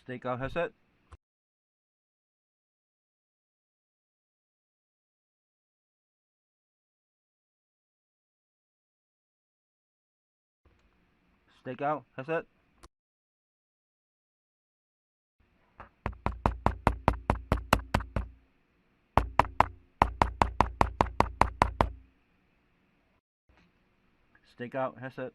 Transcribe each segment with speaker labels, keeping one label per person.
Speaker 1: Stakeout headset. Stakeout headset. Stakeout headset.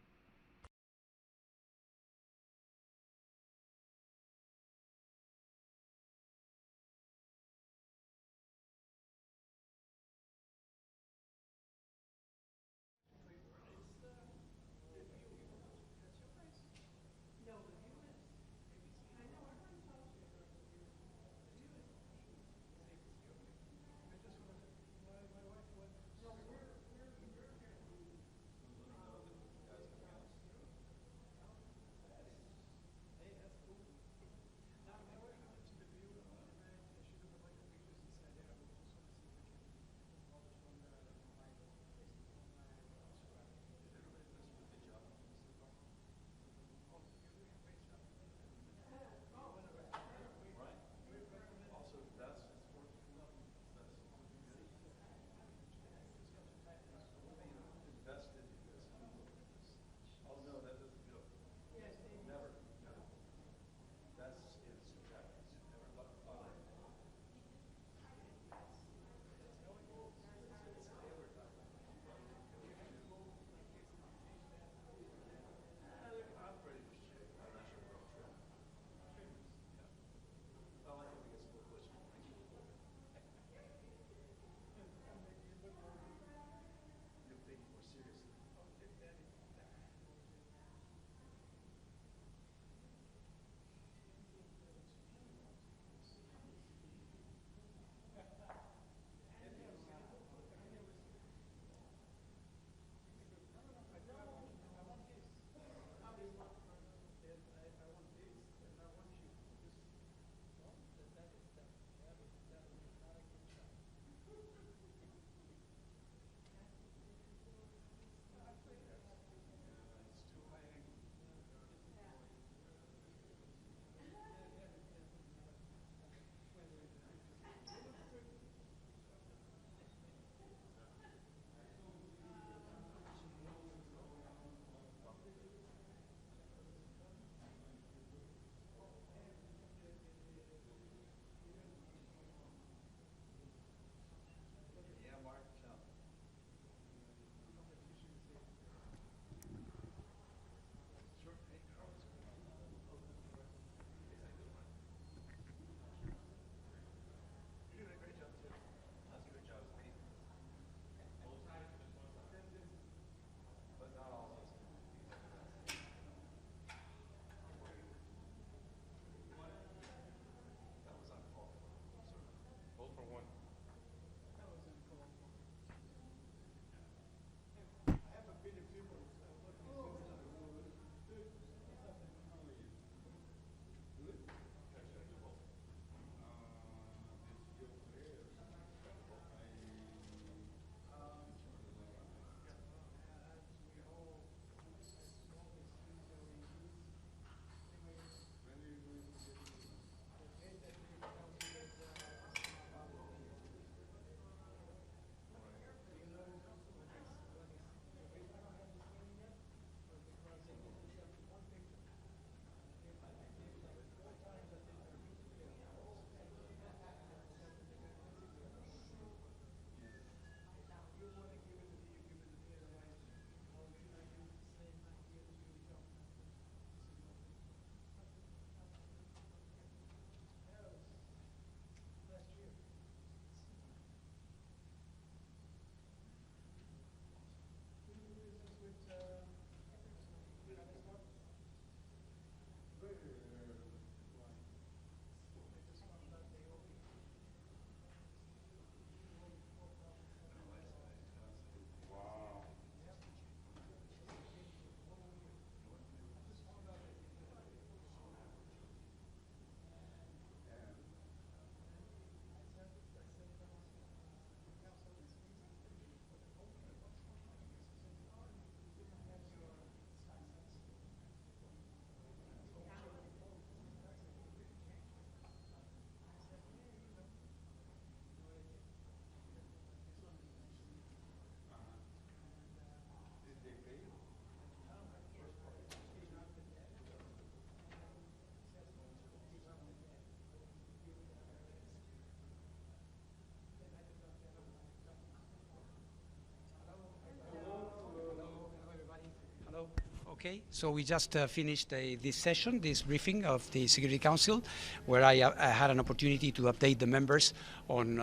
Speaker 2: Okay, so we just finished this session, this briefing of the Security Council, where I had an opportunity to update the members on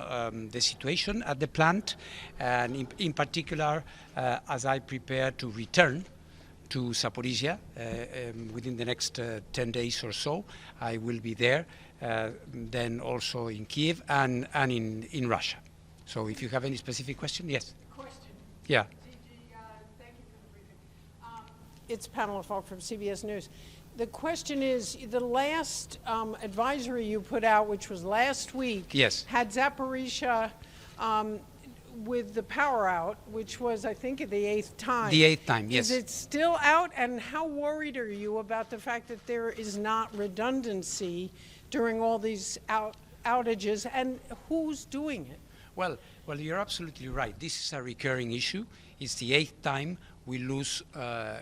Speaker 2: the situation at the plant, and in particular, as I prepare to return to Zaporizhia within the next 10 days or so. I will be there, then also in Kiev and in Russia. So if you have any specific question, yes?
Speaker 3: Question.
Speaker 2: Yeah.
Speaker 3: Thank you for the briefing. It's Pamela Falk from CBS News. The question is, the last advisory you put out, which was last week,
Speaker 2: yes,
Speaker 3: had Zaporizhia with the power out, which was, I think, the 8th time.
Speaker 2: The 8th time, yes.
Speaker 3: Is it still out? And how worried are you about the fact that there is not redundancy during all these outages, and who's doing it?
Speaker 2: Well, you're absolutely right. This is a recurring issue. It's the 8th time we lose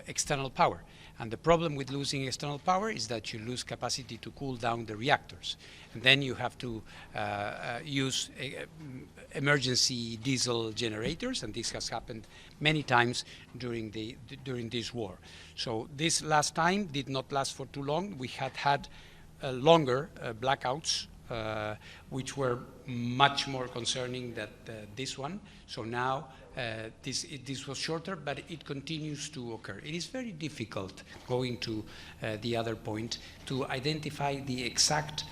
Speaker 2: external power. And the problem with losing external power is that you lose capacity to cool down the reactors. And then you have to use emergency diesel generators, and this has happened many times during this war. So this last time did not last for too long. We had longer blackouts, which were much more concerning than this one. So now this was shorter, but it continues to occur. It is very difficult, going to the other point, to identify the exact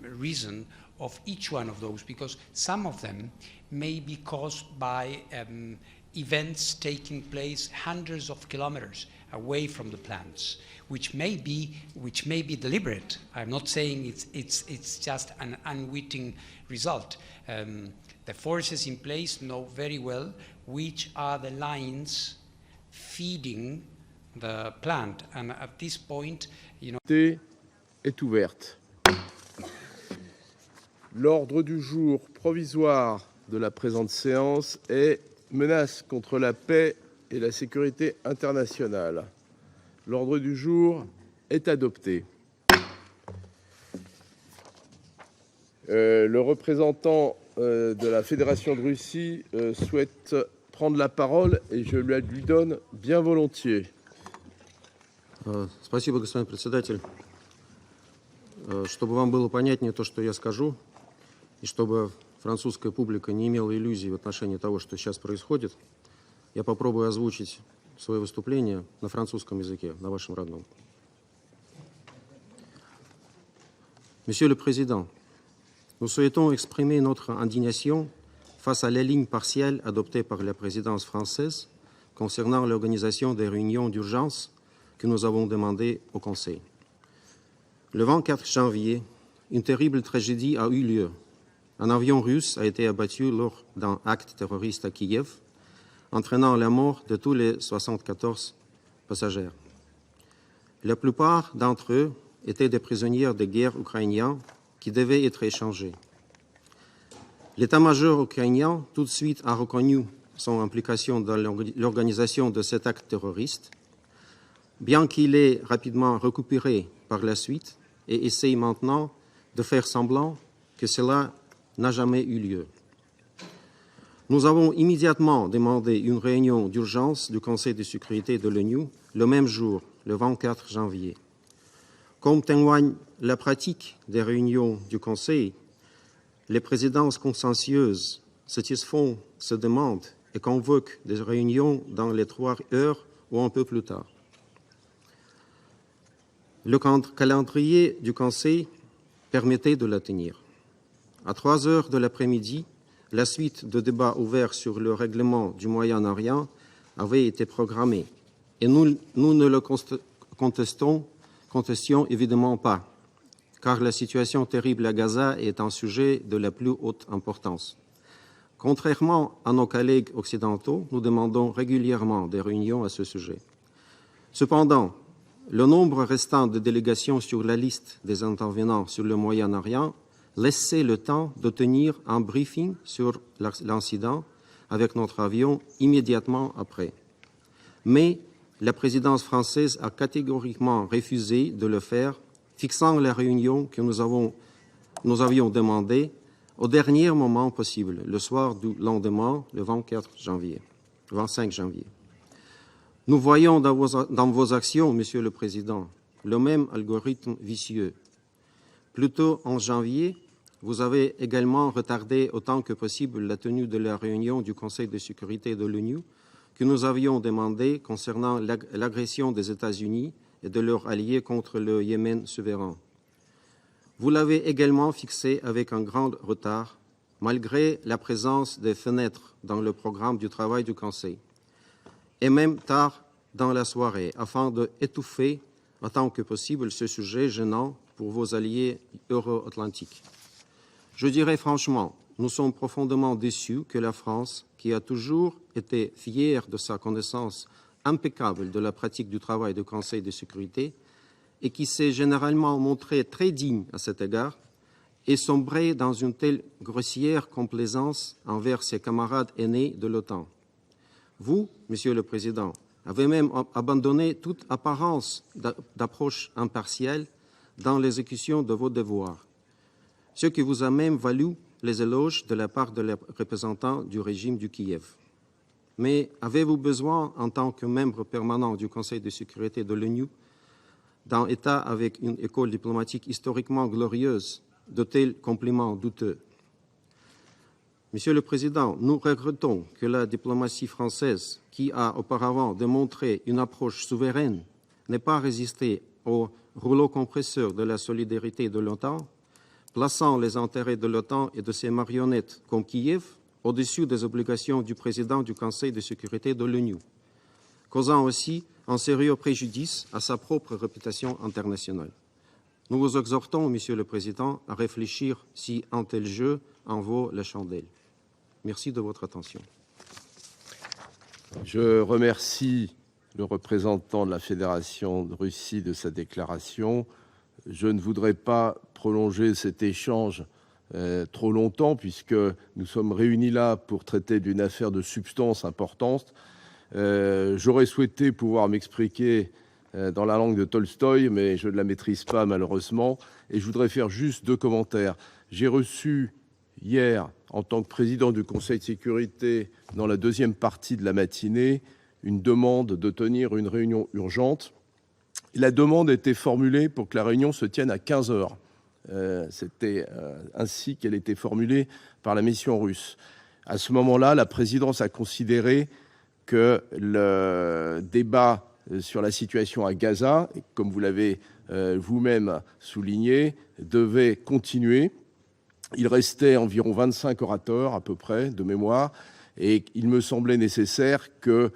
Speaker 2: reason of each one of those, because some of them may be caused by events taking place hundreds of kilometers away from the plants, which may be deliberate. I'm not saying it's just an unwitting result. The forces in place know very well which are the lines feeding the plant, and at this point, you know.
Speaker 4: Est ouverte. L'ordre du jour provisoire de la présente séance est menace contre la paix et la sécurité internationale. L'ordre du jour est adopté. Le représentant de la Fédération de Russie souhaite prendre la parole et je lui donne bien volontiers.
Speaker 5: Спасибо, господин председатель. Чтобы вам было понятнее то, что я скажу, и чтобы французская публика не имела иллюзий в отношении того, что сейчас происходит, я попробую озвучить свое выступление на французском языке, на вашем родном. Monsieur le Président, nous souhaitons exprimer notre indignation face à la ligne partielle adoptée par la présidence française concernant l'organisation des réunions d'urgence que nous avons demandées au Conseil. Le 24 janvier, une terrible tragédie a eu lieu. Un avion russe a été abattu lors d'un acte terroriste à Kiev, entraînant la mort de tous les 74 passagers. La plupart d'entre eux étaient des prisonniers de guerre ukrainiens qui devaient être échangés. L'état-major ukrainien tout de suite a reconnu son implication dans l'organisation de cet acte terroriste, bien qu'il ait rapidement récupéré par la suite et essaye maintenant de faire semblant que cela n'a jamais eu lieu. Nous avons immédiatement demandé une réunion d'urgence du Conseil de sécurité de l'ONU le même jour, le 24 janvier. Comme témoigne la pratique des réunions du Conseil, les présidences consensueuses satisfont ces demandes et convoquent des réunions dans les 3 heures ou un peu plus tard. Le calendrier du Conseil permettait de la tenir. À 3 heures de l'après-midi, la suite de débats ouverts sur le règlement du Moyen-Orient avait été programmée. Et nous ne le contestions évidemment pas, car la situation terrible à Gaza est un sujet de la plus haute importance. Contrairement à nos collègues occidentaux, nous demandons régulièrement des réunions à ce sujet. Cependant, le nombre restant de délégations sur la liste des intervenants sur le Moyen-Orient laissait le temps de tenir un briefing sur l'incident avec notre avion immédiatement après. Mais la présidence française a catégoriquement refusé de le faire, fixant la réunion que nous avions demandée au dernier moment possible, le soir du lendemain, le 25 janvier. Nous voyons dans vos actions, Monsieur le Président, le même algorithme vicieux. Plus tôt en janvier, vous avez également retardé autant que possible la tenue de la réunion du Conseil de sécurité de l'ONU que nous avions demandé concernant l'agression des États-Unis et de leurs alliés contre le Yémen souverain. Vous l'avez également fixé avec un grand retard, malgré la présence des fenêtres dans le programme du travail du Conseil, et même tard dans la soirée, afin d'étouffer autant que possible ce sujet gênant pour vos alliés euro-atlantiques. Je dirais franchement, nous sommes profondément déçus que la France, qui a toujours été fière de sa connaissance impeccable de la pratique du travail du Conseil de sécurité et qui s'est généralement montrée très digne à cet égard, ait sombré dans une telle grossière complaisance envers ses camarades aînés de l'OTAN. Vous, Monsieur le Président, avez même abandonné toute apparence d'approche impartiale dans l'exécution de vos devoirs, ce qui vous a même valu les éloges de la part de les représentants du régime du Kiev. Mais avez-vous besoin, en tant que membre permanent du Conseil de sécurité de l'ONU, d'un État avec une école diplomatique historiquement glorieuse, de tels compliments douteux? Monsieur le Président, nous regrettons que la diplomatie française, qui a auparavant démontré une approche souveraine, n'ait pas résisté au rouleau compresseur de la solidarité de l'OTAN, plaçant les intérêts de l'OTAN et de ses marionnettes comme Kiev au-dessus des obligations du président du Conseil de sécurité de l'ONU, causant aussi un sérieux préjudice à sa propre réputation internationale. Nous vous exhortons, Monsieur le Président, à réfléchir si un tel jeu en vaut la chandelle. Merci de votre attention.
Speaker 4: Je remercie le représentant de la Fédération de Russie de sa déclaration. Je ne voudrais pas prolonger cet échange trop longtemps, puisque nous sommes réunis là pour traiter d'une affaire de substance importante. J'aurais souhaité pouvoir m'expliquer dans la langue de Tolstoï, mais je ne la maîtrise pas malheureusement, et je voudrais faire juste 2 commentaires. J'ai reçu hier, en tant que président du Conseil de sécurité, dans la 2e partie de la matinée, une demande de tenir une réunion urgente. La demande était formulée pour que la réunion se tienne à 15 heures. C'était ainsi qu'elle était formulée par la mission russe. À ce moment-là, la présidence a considéré que le débat sur la situation à Gaza, comme vous l'avez vous-même souligné, devait continuer. Il restait environ 25 orateurs, à peu près, de mémoire, et il me semblait nécessaire que,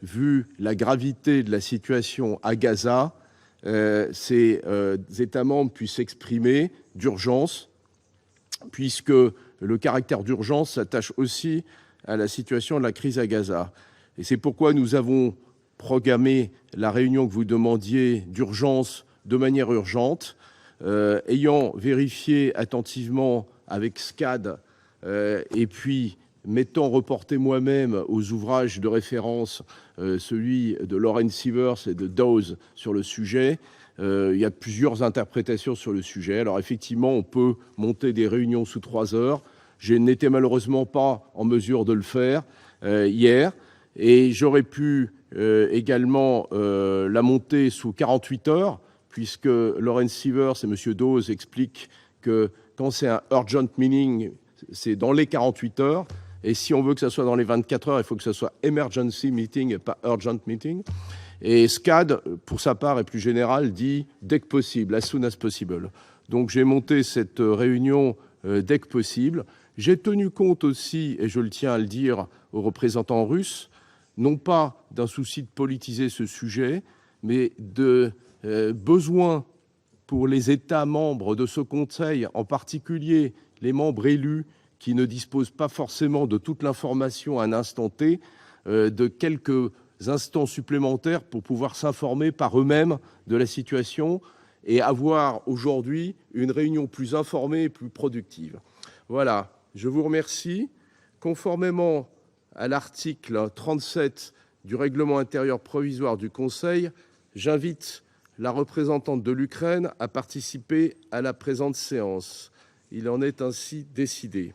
Speaker 4: vu la gravité de la situation à Gaza, ces États membres puissent s'exprimer d'urgence, puisque le caractère d'urgence s'attache aussi à la situation de la crise à Gaza. Et c'est pourquoi nous avons programmé la réunion que vous demandiez d'urgence de manière urgente, ayant vérifié attentivement avec SCAD et puis m'étant reporté moi-même aux ouvrages de référence, celui de Lawrence Sievers et de Dawes sur le sujet. Il y a plusieurs interprétations sur le sujet. Alors effectivement, on peut monter des réunions sous 3 heures. Je n'étais malheureusement pas en mesure de le faire hier. Et j'aurais pu également la monter sous 48 heures, puisque Lawrence Sievers et M. Dawes expliquent que quand c'est un urgent meeting, c'est dans les 48 heures. Et si on veut que ça soit dans les 24 heures, il faut que ça soit emergency meeting et pas urgent meeting. Et SCAD, pour sa part et plus général, dit dès que possible, as soon as possible. Donc j'ai monté cette réunion dès que possible. J'ai tenu compte aussi, et je le tiens à le dire aux représentants russes, non pas d'un souci de politiser ce sujet, mais de besoin pour les États membres de ce Conseil, en particulier les membres élus qui ne disposent pas forcément de toute l'information à un instant T, de quelques instants supplémentaires pour pouvoir s'informer par eux-mêmes de la situation et avoir aujourd'hui une réunion plus informée et plus productive. Voilà, je vous remercie. Conformément à l'article 37 du règlement intérieur provisoire du Conseil, j'invite la représentante de l'Ukraine à participer à la présente séance. Il en est ainsi décidé.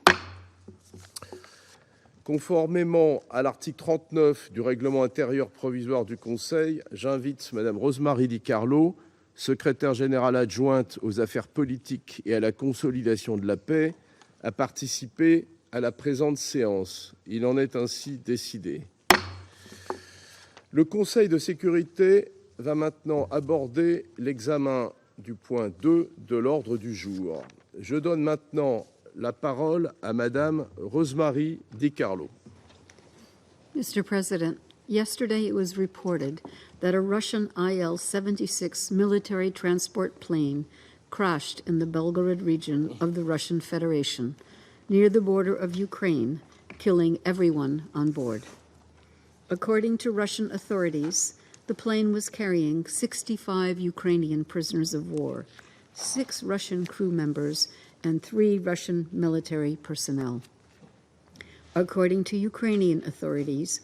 Speaker 4: Conformément à l'article 39 du règlement intérieur provisoire du Conseil, j'invite Mme Rosemary Di Carlo, secrétaire générale adjointe aux affaires politiques et à la consolidation de la paix, à participer à la présente séance. Il en est ainsi décidé. Le Conseil de sécurité va maintenant aborder l'examen du point 2 de l'ordre du jour. Je donne maintenant la parole à Madame Rosemary Di Carlo.
Speaker 6: Mr. President, yesterday it was reported that a Russian IL-76 military transport plane crashed in the Belgorod region of the Russian Federation, near the border of Ukraine, killing everyone on board. According to Russian authorities, the plane was carrying 65 Ukrainian prisoners of war, 6 Russian crew members, and 3 Russian military personnel. According to Ukrainian authorities,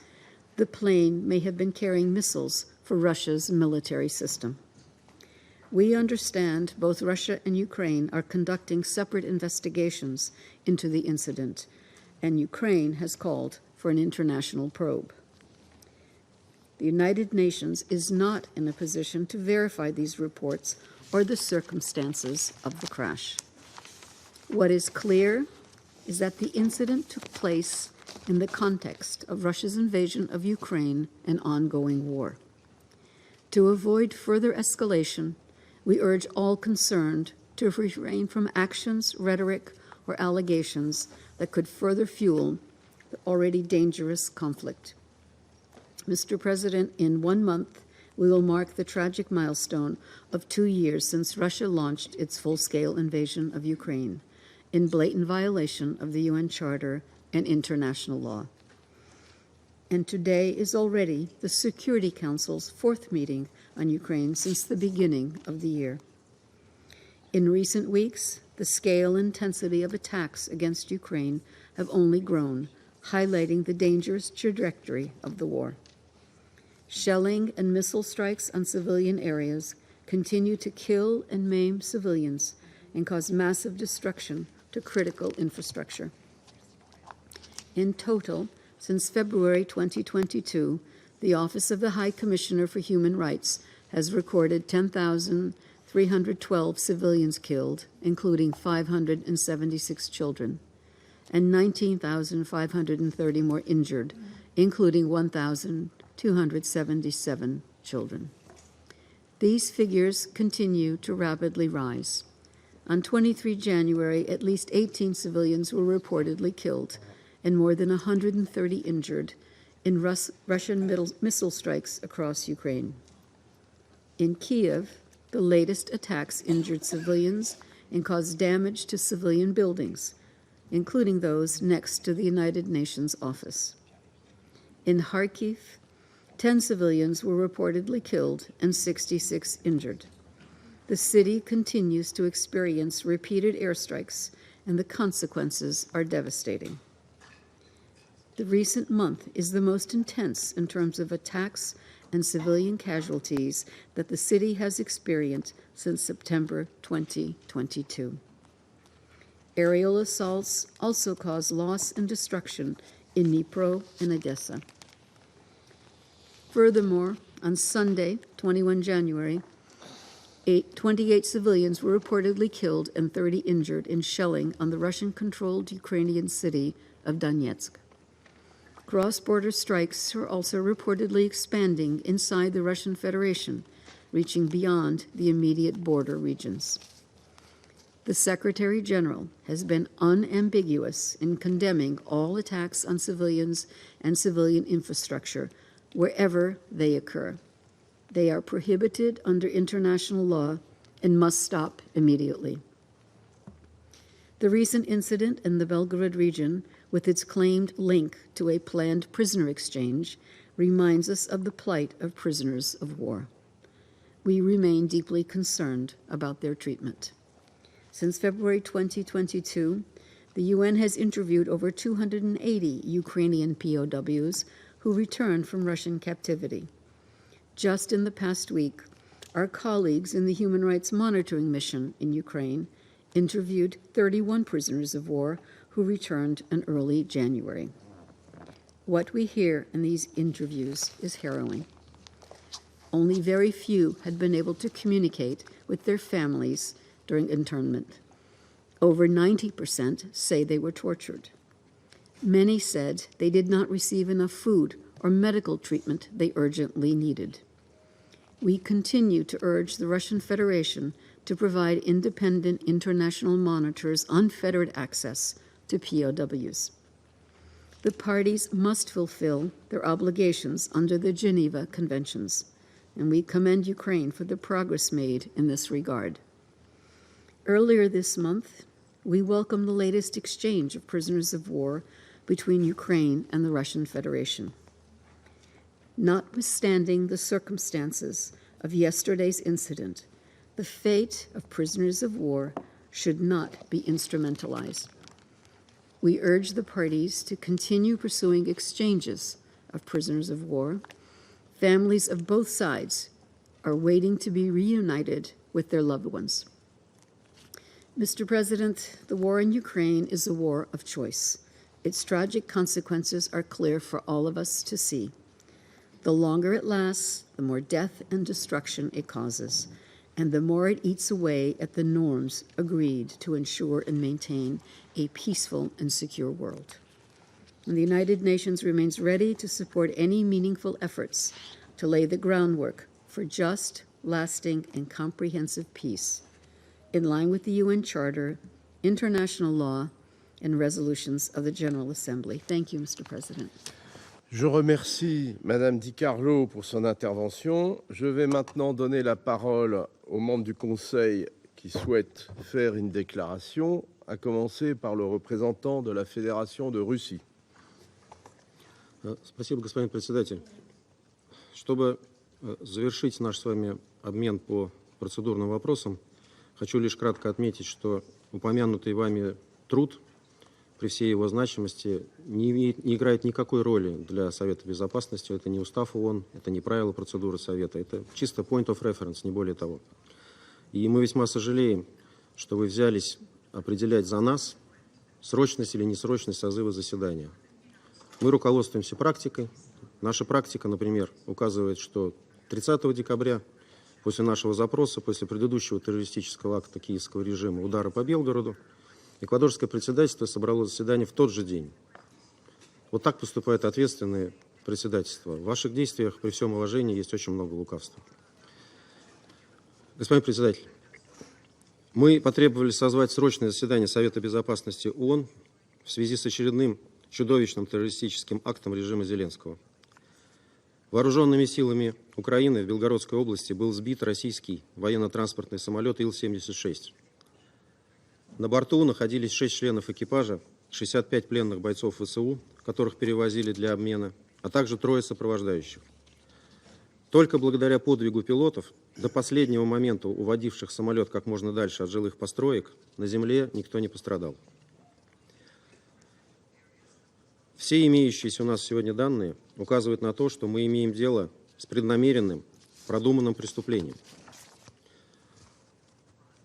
Speaker 6: the plane may have been carrying missiles for Russia's military system. We understand both Russia and Ukraine are conducting separate investigations into the incident, and Ukraine has called for an international probe. The United Nations is not in a position to verify these reports or the circumstances of the crash. What is clear is that the incident took place in the context of Russia's invasion of Ukraine and ongoing war. To avoid further escalation, we urge all concerned to refrain from actions, rhetoric, or allegations that could further fuel the already dangerous conflict. Mr. President, in 1 month, we will mark the tragic milestone of 2 years since Russia launched its full-scale invasion of Ukraine, in blatant violation of the UN Charter and international law. And today is already the Security Council's 4th meeting on Ukraine since the beginning of the year. In recent weeks, the scale and intensity of attacks against Ukraine have only grown, highlighting the dangerous trajectory of the war. Shelling and missile strikes on civilian areas continue to kill and maim civilians and cause massive destruction to critical infrastructure. In total, since February 2022, the Office of the High Commissioner for Human Rights has recorded 10,312 civilians killed, including 576 children, and 19,530 more injured, including 1,277 children. These figures continue to rapidly rise. On 23 January, at least 18 civilians were reportedly killed and more than 130 injured in Russian missile strikes across Ukraine. In Kiev, the latest attacks injured civilians and caused damage to civilian buildings, including those next to the United Nations office. In Kharkiv, 10 civilians were reportedly killed and 66 injured. The city continues to experience repeated airstrikes, and the consequences are devastating. The recent month is the most intense in terms of attacks and civilian casualties that the city has experienced since September 2022. Aerial assaults also cause loss and destruction in Dnipro and Odessa. Furthermore, on Sunday, 21 January, 28 civilians were reportedly killed and 30 injured in shelling on the Russian-controlled Ukrainian city of Donetsk. Cross-border strikes are also reportedly expanding inside the Russian Federation, reaching beyond the immediate border regions. The Secretary General has been unambiguous in condemning all attacks on civilians and civilian infrastructure wherever they occur. They are prohibited under international law and must stop immediately. The recent incident in the Belgorod region, with its claimed link to a planned prisoner exchange, reminds us of the plight of prisoners of war. We remain deeply concerned about their treatment. Since February 2022, the UN has interviewed over 280 Ukrainian POWs who returned from Russian captivity. Just in the past week, our colleagues in the Human Rights Monitoring Mission in Ukraine interviewed 31 prisoners of war who returned in early January. What we hear in these interviews is harrowing. Only very few had been able to communicate with their families during internment. Over 90% say they were tortured. Many said they did not receive enough food or medical treatment they urgently needed. We continue to urge the Russian Federation to provide independent international monitors unfettered access to POWs. The parties must fulfill their obligations under the Geneva Conventions, and we commend Ukraine for the progress made in this regard. Earlier this month, we welcomed the latest exchange of prisoners of war between Ukraine and the Russian Federation. Notwithstanding the circumstances of yesterday's incident, the fate of prisoners of war should not be instrumentalized. We urge the parties to continue pursuing exchanges of prisoners of war. Families of both sides are waiting to be reunited with their loved ones. Mr. President, the war in Ukraine is a war of choice. Its tragic consequences are clear for all of us to see. The longer it lasts, the more death and destruction it causes, and the more it eats away at the norms agreed to ensure and maintain a peaceful and secure world. And the United Nations remains ready to support any meaningful efforts to lay the groundwork for just, lasting, and comprehensive peace, in line with the UN Charter, international law, and resolutions of the General Assembly. Thank you, Mr. President.
Speaker 4: Je remercie Madame Di Carlo pour son intervention. Je vais maintenant donner la parole aux membres du Conseil qui souhaitent faire une déclaration, à commencer par le représentant de la Fédération de Russie.
Speaker 5: Спасибо, господин председатель. Чтобы завершить наш с вами обмен по процедурным вопросам, хочу лишь кратко отметить, что упомянутый вами труд при всей его значимости не играет никакой роли для Совета Безопасности. Это не устав ООН, это не правила процедуры Совета, это чисто point of reference, не более того. И мы весьма сожалеем, что вы взялись определять за нас срочность или несрочность созыва заседания. Мы руководствуемся практикой. Наша практика, например, указывает, что 30 декабря, после нашего запроса, после предыдущего террористического акта киевского режима, удара по Белгороду, эквадорское председательство собрало заседание в тот же день. Вот так поступает ответственное председательство. В ваших действиях, при всем уважении, есть очень много лукавства. Господин председатель, мы потребовали созвать срочное заседание Совета Безопасности ООН в связи с очередным чудовищным террористическим актом режима Зеленского. Вооруженными силами Украины в Белгородской области был сбит российский военно-транспортный самолет Ил-76. На борту находились 6 членов экипажа, 65 пленных бойцов ВСУ, которых перевозили для обмена, а также 3 сопровождающих. Только благодаря подвигу пилотов, до последнего момента уводивших самолет как можно дальше от жилых построек, на земле никто не пострадал. Все имеющиеся у нас сегодня данные указывают на то, что мы имеем дело с преднамеренным, продуманным преступлением.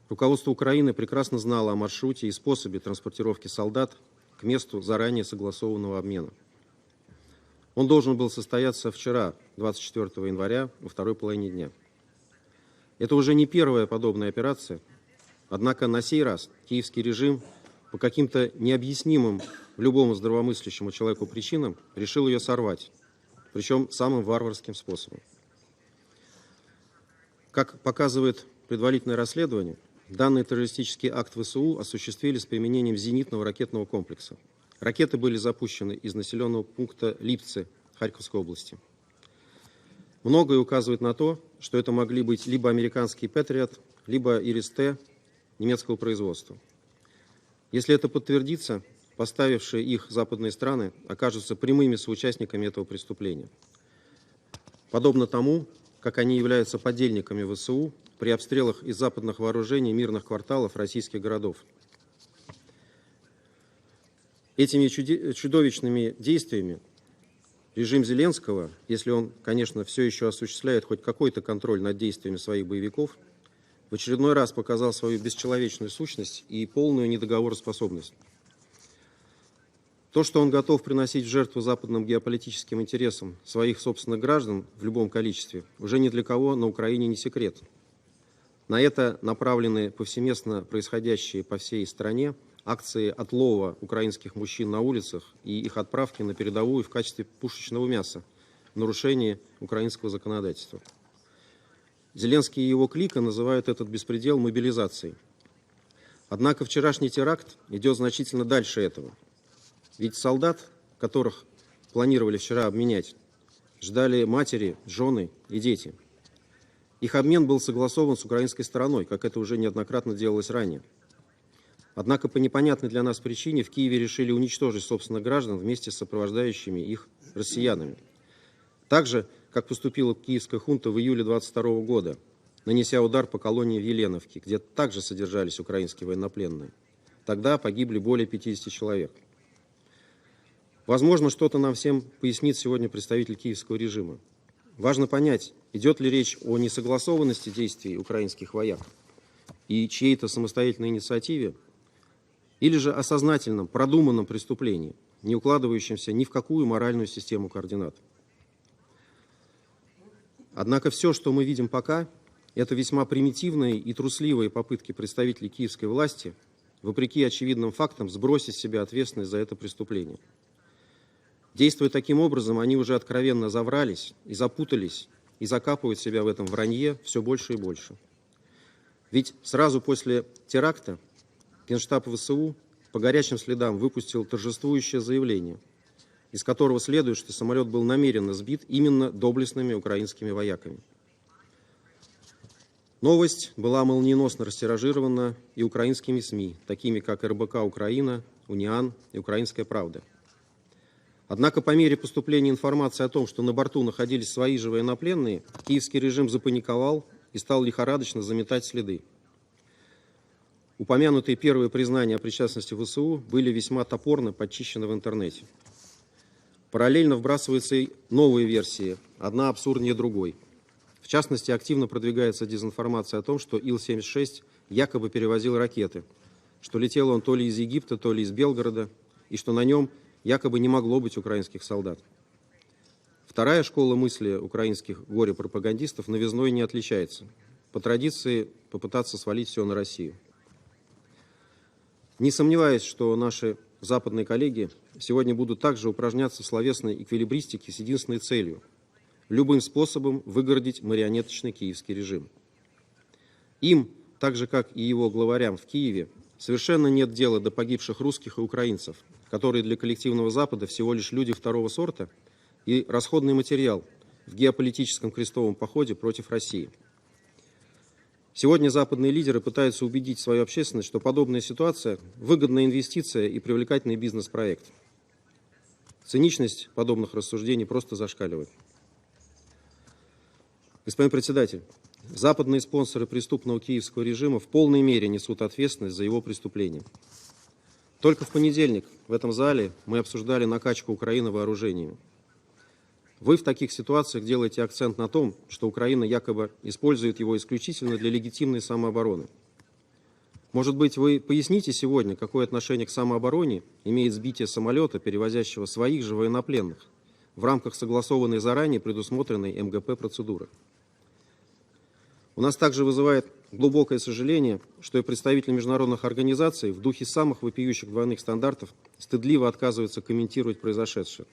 Speaker 5: Руководство Украины прекрасно знало о маршруте и способе транспортировки солдат к месту заранее согласованного обмена. Он должен был состояться вчера, 24 января, во второй половине дня. Это уже не первая подобная операция, однако на сей раз киевский режим по каким-то необъяснимым любому здравомыслящему человеку причинам решил ее сорвать, причем самым варварским способом. Как показывает предварительное расследование, данный террористический акт ВСУ осуществили с применением зенитного ракетного комплекса. Ракеты были запущены из населенного пункта Липцы Харьковской области. Многое указывает на то, что это могли быть либо американский Патриот, либо Ирис-Т немецкого производства. Если это подтвердится, поставившие их западные страны окажутся прямыми соучастниками этого преступления. Подобно тому, как они являются подельниками ВСУ при обстрелах из западных вооружений мирных кварталов российских городов. Этими чудовищными действиями режим Зеленского, если он, конечно, все еще осуществляет хоть какой-то контроль над действиями своих боевиков, в очередной раз показал свою бесчеловечную сущность и полную недоговороспособность. То, что он готов приносить в жертву западным геополитическим интересам своих собственных граждан в любом количестве, уже ни для кого на Украине не секрет. На это направлены повсеместно происходящие по всей стране акции отлова украинских мужчин на улицах и их отправки на передовую в качестве пушечного мяса в нарушении украинского законодательства. Зеленский и его клика называют этот беспредел мобилизацией. Однако вчерашний теракт идет значительно дальше этого. Ведь солдат, которых планировали вчера обменять, ждали матери, жены и дети. Их обмен был согласован с украинской стороной, как это уже неоднократно делалось ранее. Однако по непонятной для нас причине в Киеве решили уничтожить собственных граждан вместе с сопровождающими их россиянами. Так же, как поступила киевская хунта в июле 22 года, нанеся удар по колонии в Еленовке, где также содержались украинские военнопленные. Тогда погибли более 50 человек. Возможно, что-то нам всем пояснит сегодня представитель киевского режима. Важно понять, идет ли речь о несогласованности действий украинских вояк и чьей-то самостоятельной инициативе, или же о сознательном, продуманном преступлении, не укладывающемся ни в какую моральную систему координат. Однако все, что мы видим пока, это весьма примитивные и трусливые попытки представителей киевской власти, вопреки очевидным фактам, сбросить с себя ответственность за это преступление. Действуя таким образом, они уже откровенно заврались и запутались, и закапывают себя в этом вранье все больше и больше. Ведь сразу после теракта Генштаб ВСУ по горячим следам выпустил торжествующее заявление, из которого следует, что самолет был намеренно сбит именно доблестными украинскими вояками. Новость была молниеносно растиражирована и украинскими СМИ, такими как РБК «Украина», «Униан» и «Украинская правда». Однако по мере поступления информации о том, что на борту находились свои же военнопленные, киевский режим запаниковал и стал лихорадочно заметать следы. Упомянутые первые признания о причастности ВСУ были весьма топорно подчищены в интернете. Параллельно вбрасываются и новые версии, одна абсурднее другой. В частности, активно продвигается дезинформация о том, что Ил-76 якобы перевозил ракеты, что летел он то ли из Египта, то ли из Белгорода, и что на нем якобы не могло быть украинских солдат. Вторая школа мысли украинских горе-пропагандистов новизной не отличается. По традиции попытаться свалить все на Россию. Не сомневаюсь, что наши западные коллеги сегодня будут также упражняться в словесной эквилибристике с единственной целью – любым способом выгородить марионеточный киевский режим. Им, так же как и его главарям в Киеве, совершенно нет дела до погибших русских и украинцев, которые для коллективного Запада всего лишь люди второго сорта и расходный материал в геополитическом крестовом походе против России. Сегодня западные лидеры пытаются убедить свою общественность, что подобная ситуация – выгодная инвестиция и привлекательный бизнес-проект. Циничность подобных рассуждений просто зашкаливает. Господин председатель, западные спонсоры преступного киевского режима в полной мере несут ответственность за его преступления. Только в понедельник в этом зале мы обсуждали накачку Украины вооружениями. Вы в таких ситуациях делаете акцент на том, что Украина якобы использует его исключительно для легитимной самообороны. Может быть, вы поясните сегодня, какое отношение к самообороне имеет сбитие самолета, перевозящего своих же военнопленных, в рамках согласованной заранее предусмотренной МГП процедуры? У нас также вызывает глубокое сожаление, что и представители международных организаций в духе самых вопиющих двойных стандартов стыдливо отказываются комментировать произошедшее.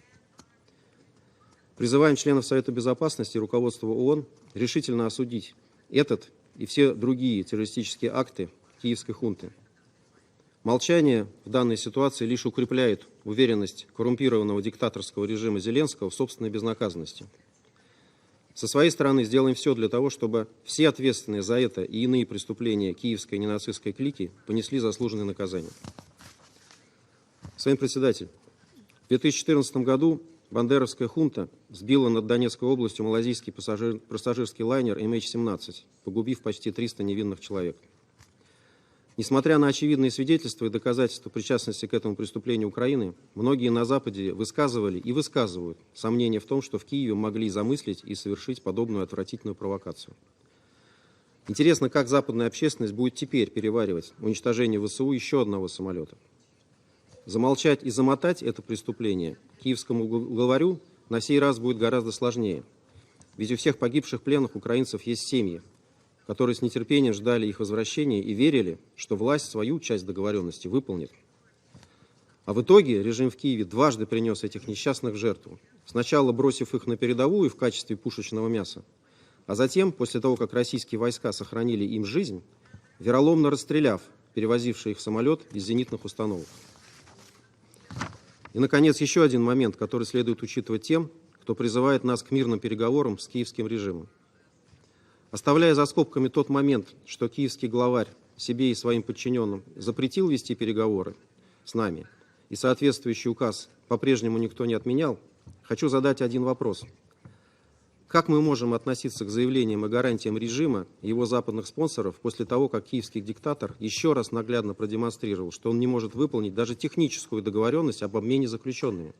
Speaker 5: Призываем членов Совета Безопасности и руководства ООН решительно осудить этот и все другие террористические акты киевской хунты. Молчание в данной ситуации лишь укрепляет уверенность коррумпированного диктаторского режима Зеленского в собственной безнаказанности. Со своей стороны сделаем все для того, чтобы все ответственные за это и иные преступления киевской ненацистской клики понесли заслуженные наказания. Господин председатель, в 2014 году бандеровская хунта сбила над Донецкой областью малазийский пассажирский лайнер MH17, погубив почти 300 невинных человек. Несмотря на очевидные свидетельства и доказательства причастности к этому преступлению Украины, многие на Западе высказывали и высказывают сомнения в том, что в Киеве могли замыслить и совершить подобную отвратительную провокацию. Интересно, как западная общественность будет теперь переваривать уничтожение ВСУ еще одного самолета. Замолчать и замотать это преступление киевскому главарю на сей раз будет гораздо сложнее. Ведь у всех погибших пленных украинцев есть семьи, которые с нетерпением ждали их возвращения и верили, что власть свою часть договоренности выполнит. А в итоге режим в Киеве дважды принес этих несчастных в жертву, сначала бросив их на передовую в качестве пушечного мяса, а затем, после того, как российские войска сохранили им жизнь, вероломно расстреляв перевозивший их самолет из зенитных установок. И, наконец, еще один момент, который следует учитывать тем, кто призывает нас к мирным переговорам с киевским режимом. Оставляя за скобками тот момент, что киевский главарь себе и своим подчиненным запретил вести переговоры с нами, и соответствующий указ по-прежнему никто не отменял, хочу задать один вопрос. Как мы можем относиться к заявлениям и гарантиям режима и его западных спонсоров после того, как киевский диктатор еще раз наглядно продемонстрировал, что он не может выполнить даже техническую договоренность об обмене заключенными?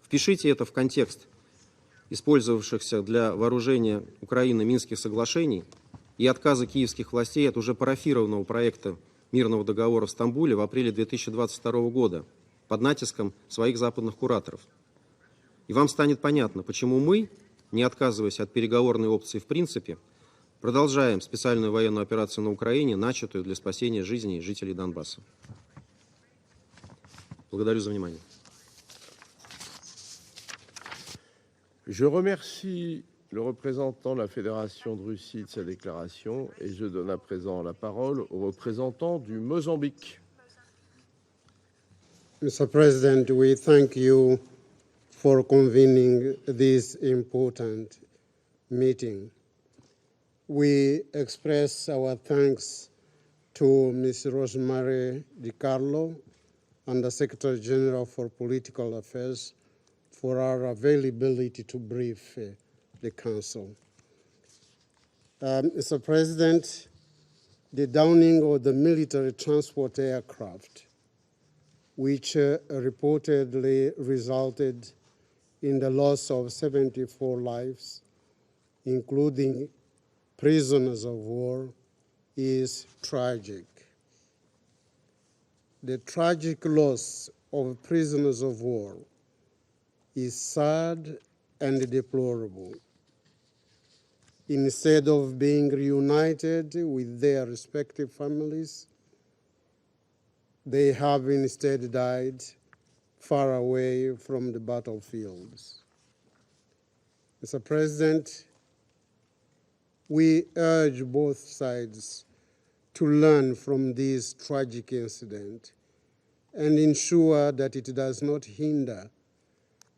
Speaker 5: Впишите это в контекст использовавшихся для вооружения Украины Минских соглашений и отказа киевских властей от уже парафированного проекта мирного договора в Стамбуле в апреле 2022 года под натиском своих западных кураторов. И вам станет понятно, почему мы, не отказываясь от переговорной опции в принципе, продолжаем специальную военную операцию на Украине, начатую для спасения жизней жителей Донбасса. Благодарю за внимание.
Speaker 4: Je remercie le représentant de la Fédération de Russie de sa déclaration et je donne à présent la parole au représentant du Mozambique.
Speaker 7: Mr. President, we thank you for convening this important meeting. We express our thanks to Ms. Rosemary DiCarlo, Under Secretary General for Political Affairs, for our availability to brief the Council. Mr. President, the downing of the military transport aircraft, which reportedly resulted in the loss of 74 lives, including prisoners of war, is tragic. The tragic loss of prisoners of war is sad and deplorable. Instead of being reunited with their respective families, they have instead died far away from the battlefields. Mr. President, we urge both sides to learn from this tragic incident and ensure that it does not hinder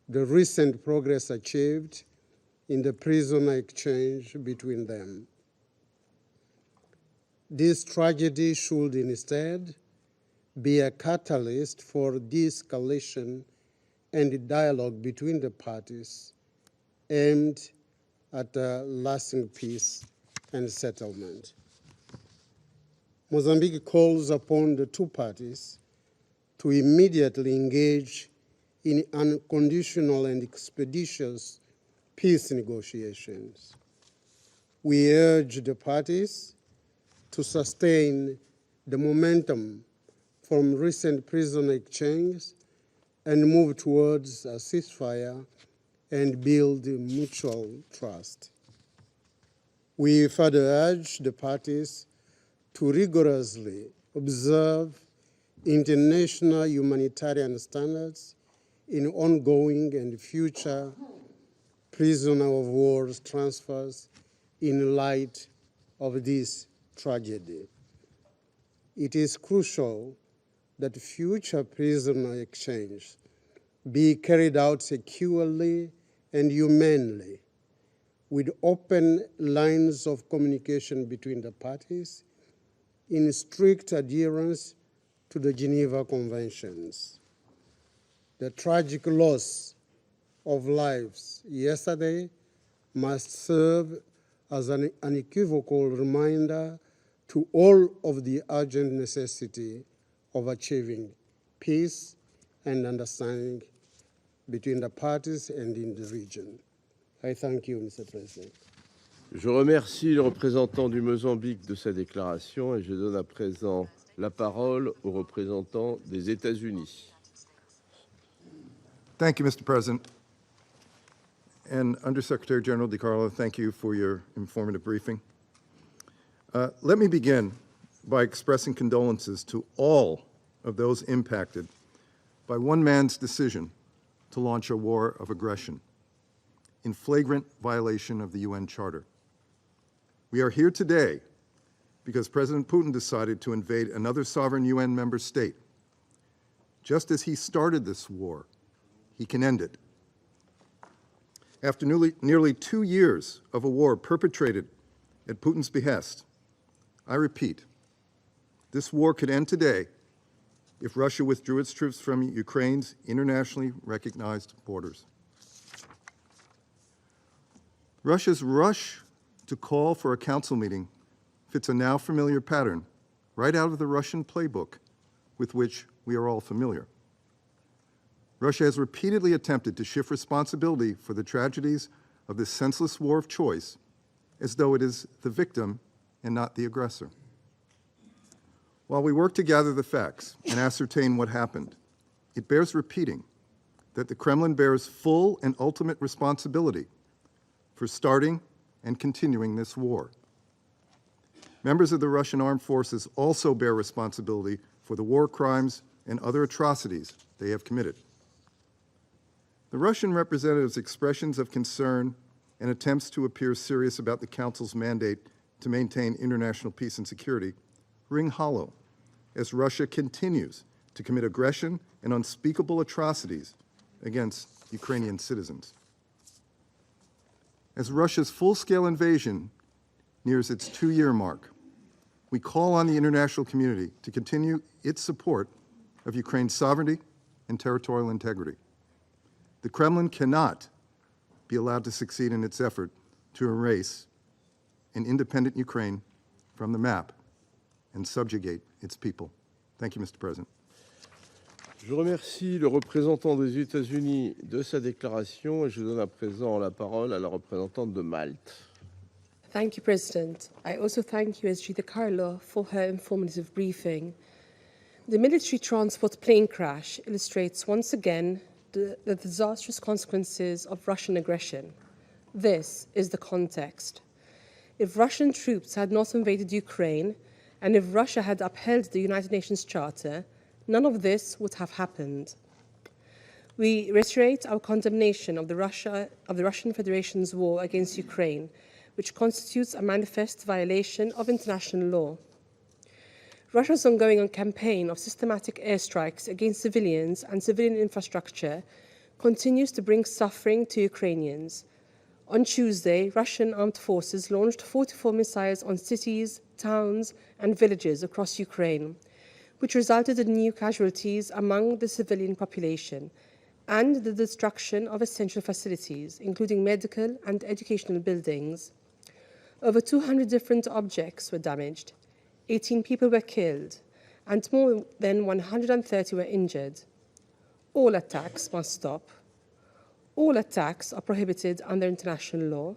Speaker 7: the recent progress achieved in the prisoner exchange between them. This tragedy should instead be a catalyst for de-escalation and dialogue between the parties aimed at lasting peace and settlement. Mozambique calls upon the two parties to immediately engage in unconditional and expeditious peace negotiations. We urge the parties to sustain the momentum from recent prisoner exchanges and move towards a ceasefire and build mutual trust. We further urge the parties to rigorously observe international humanitarian standards in ongoing and future prisoner of war transfers in light of this tragedy. It is crucial that future prisoner exchange be carried out securely and humanely, with open lines of communication between the parties in strict adherence to the Geneva Conventions. The tragic loss of lives yesterday must serve as an unequivocal reminder to all of the urgent necessity of achieving peace and understanding between the parties and in the region. I thank you, Mr. President.
Speaker 4: Je remercie le représentant du Mozambique de sa déclaration et je donne à présent la parole au représentant des États-Unis.
Speaker 8: Thank you, Mr. President. And Undersecretary General DiCarlo, thank you for your informative briefing. Let me begin by expressing condolences to all of those impacted by one man's decision to launch a war of aggression in flagrant violation of the UN Charter. We are here today because President Putin decided to invade another sovereign UN member state. Just as he started this war, he can end it. After nearly 2 years of a war perpetrated at Putin's behest, I repeat, this war could end today if Russia withdrew its troops from Ukraine's internationally recognized borders. Russia's rush to call for a council meeting fits a now familiar pattern right out of the Russian playbook with which we are all familiar. Russia has repeatedly attempted to shift responsibility for the tragedies of this senseless war of choice as though it is the victim and not the aggressor. While we work to gather the facts and ascertain what happened, it bears repeating that the Kremlin bears full and ultimate responsibility for starting and continuing this war. Members of the Russian armed forces also bear responsibility for the war crimes and other atrocities they have committed. The Russian representatives' expressions of concern and attempts to appear serious about the Council's mandate to maintain international peace and security ring hollow as Russia continues to commit aggression and unspeakable atrocities against Ukrainian citizens. As Russia's full-scale invasion nears its 2-year mark, we call on the international community to continue its support of Ukraine's sovereignty and territorial integrity. The Kremlin cannot be allowed to succeed in its effort to erase an independent Ukraine from the map and subjugate its people. Thank you, Mr. President.
Speaker 4: Je remercie le représentant des États-Unis de sa déclaration et je donne à présent la parole à la représentante de Malte.
Speaker 9: Thank you, President. I also thank you, SG DiCarlo, for her informative briefing. The military transport plane crash illustrates once again the disastrous consequences of Russian aggression. This is the context. If Russian troops had not invaded Ukraine, and if Russia had upheld the United Nations Charter, none of this would have happened. We reiterate our condemnation of the Russian Federation's war against Ukraine, which constitutes a manifest violation of international law. Russia's ongoing campaign of systematic airstrikes against civilians and civilian infrastructure continues to bring suffering to Ukrainians. On Tuesday, Russian armed forces launched 44 missiles on cities, towns, and villages across Ukraine, which resulted in new casualties among the civilian population and the destruction of essential facilities, including medical and educational buildings. Over 200 different objects were damaged, 18 people were killed, and more than 130 were injured. All attacks must stop. All attacks are prohibited under international law.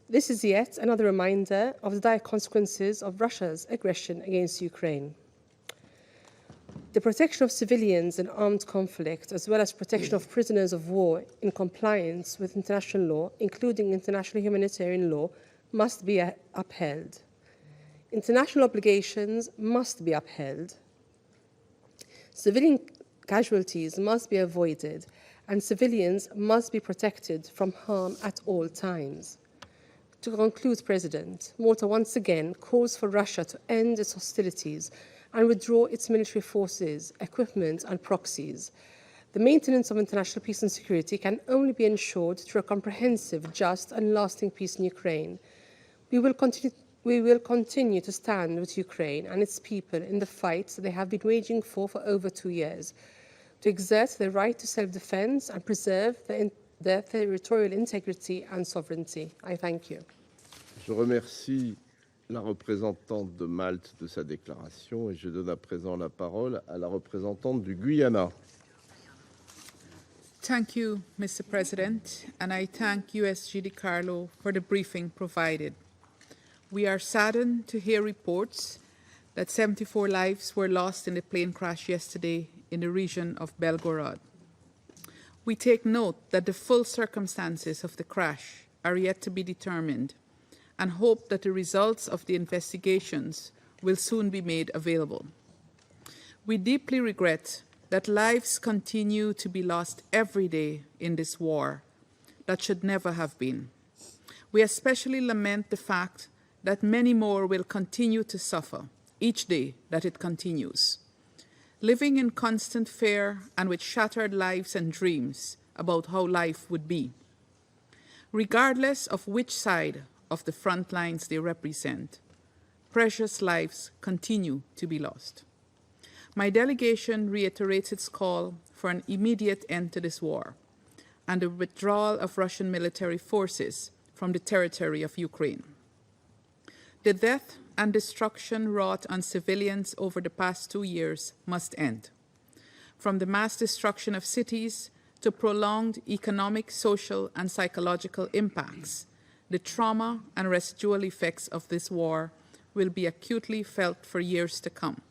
Speaker 9: This is yet another reminder of the dire consequences of Russia's aggression against Ukraine. The protection of civilians in armed conflict, as well as protection of prisoners of war in compliance with international law, including international humanitarian law, must be upheld. International obligations must be upheld. Civilian casualties must be avoided, and civilians must be protected from harm at all times. To conclude, President, Malta once again calls for Russia to end its hostilities and withdraw its military forces, equipment, and proxies. The maintenance of international peace and security can only be ensured through a comprehensive, just, and lasting peace in Ukraine. We will continue to stand with Ukraine and its people in the fight that they have been waging for over 2 years, to exert their right to self-defense and preserve their territorial integrity and sovereignty. I thank you.
Speaker 4: Je remercie la représentante de Malte de sa déclaration et je donne à présent la parole à la représentante du Guyana.
Speaker 10: Thank you, Mr. President, and I thank USG DiCarlo for the briefing provided. We are saddened to hear reports that 74 lives were lost in the plane crash yesterday in the region of Belgorod. We take note that the full circumstances of the crash are yet to be determined and hope that the results of the investigations will soon be made available. We deeply regret that lives continue to be lost every day in this war that should never have been. We especially lament the fact that many more will continue to suffer each day that it continues, living in constant fear and with shattered lives and dreams about how life would be, regardless of which side of the front lines they represent. Precious lives continue to be lost. My delegation reiterates its call for an immediate end to this war and the withdrawal of Russian military forces from the territory of Ukraine. The death and destruction wrought on civilians over the past 2 years must end. From the mass destruction of cities to prolonged economic, social, and psychological impacts, the trauma and residual effects of this war will be acutely felt for years to come.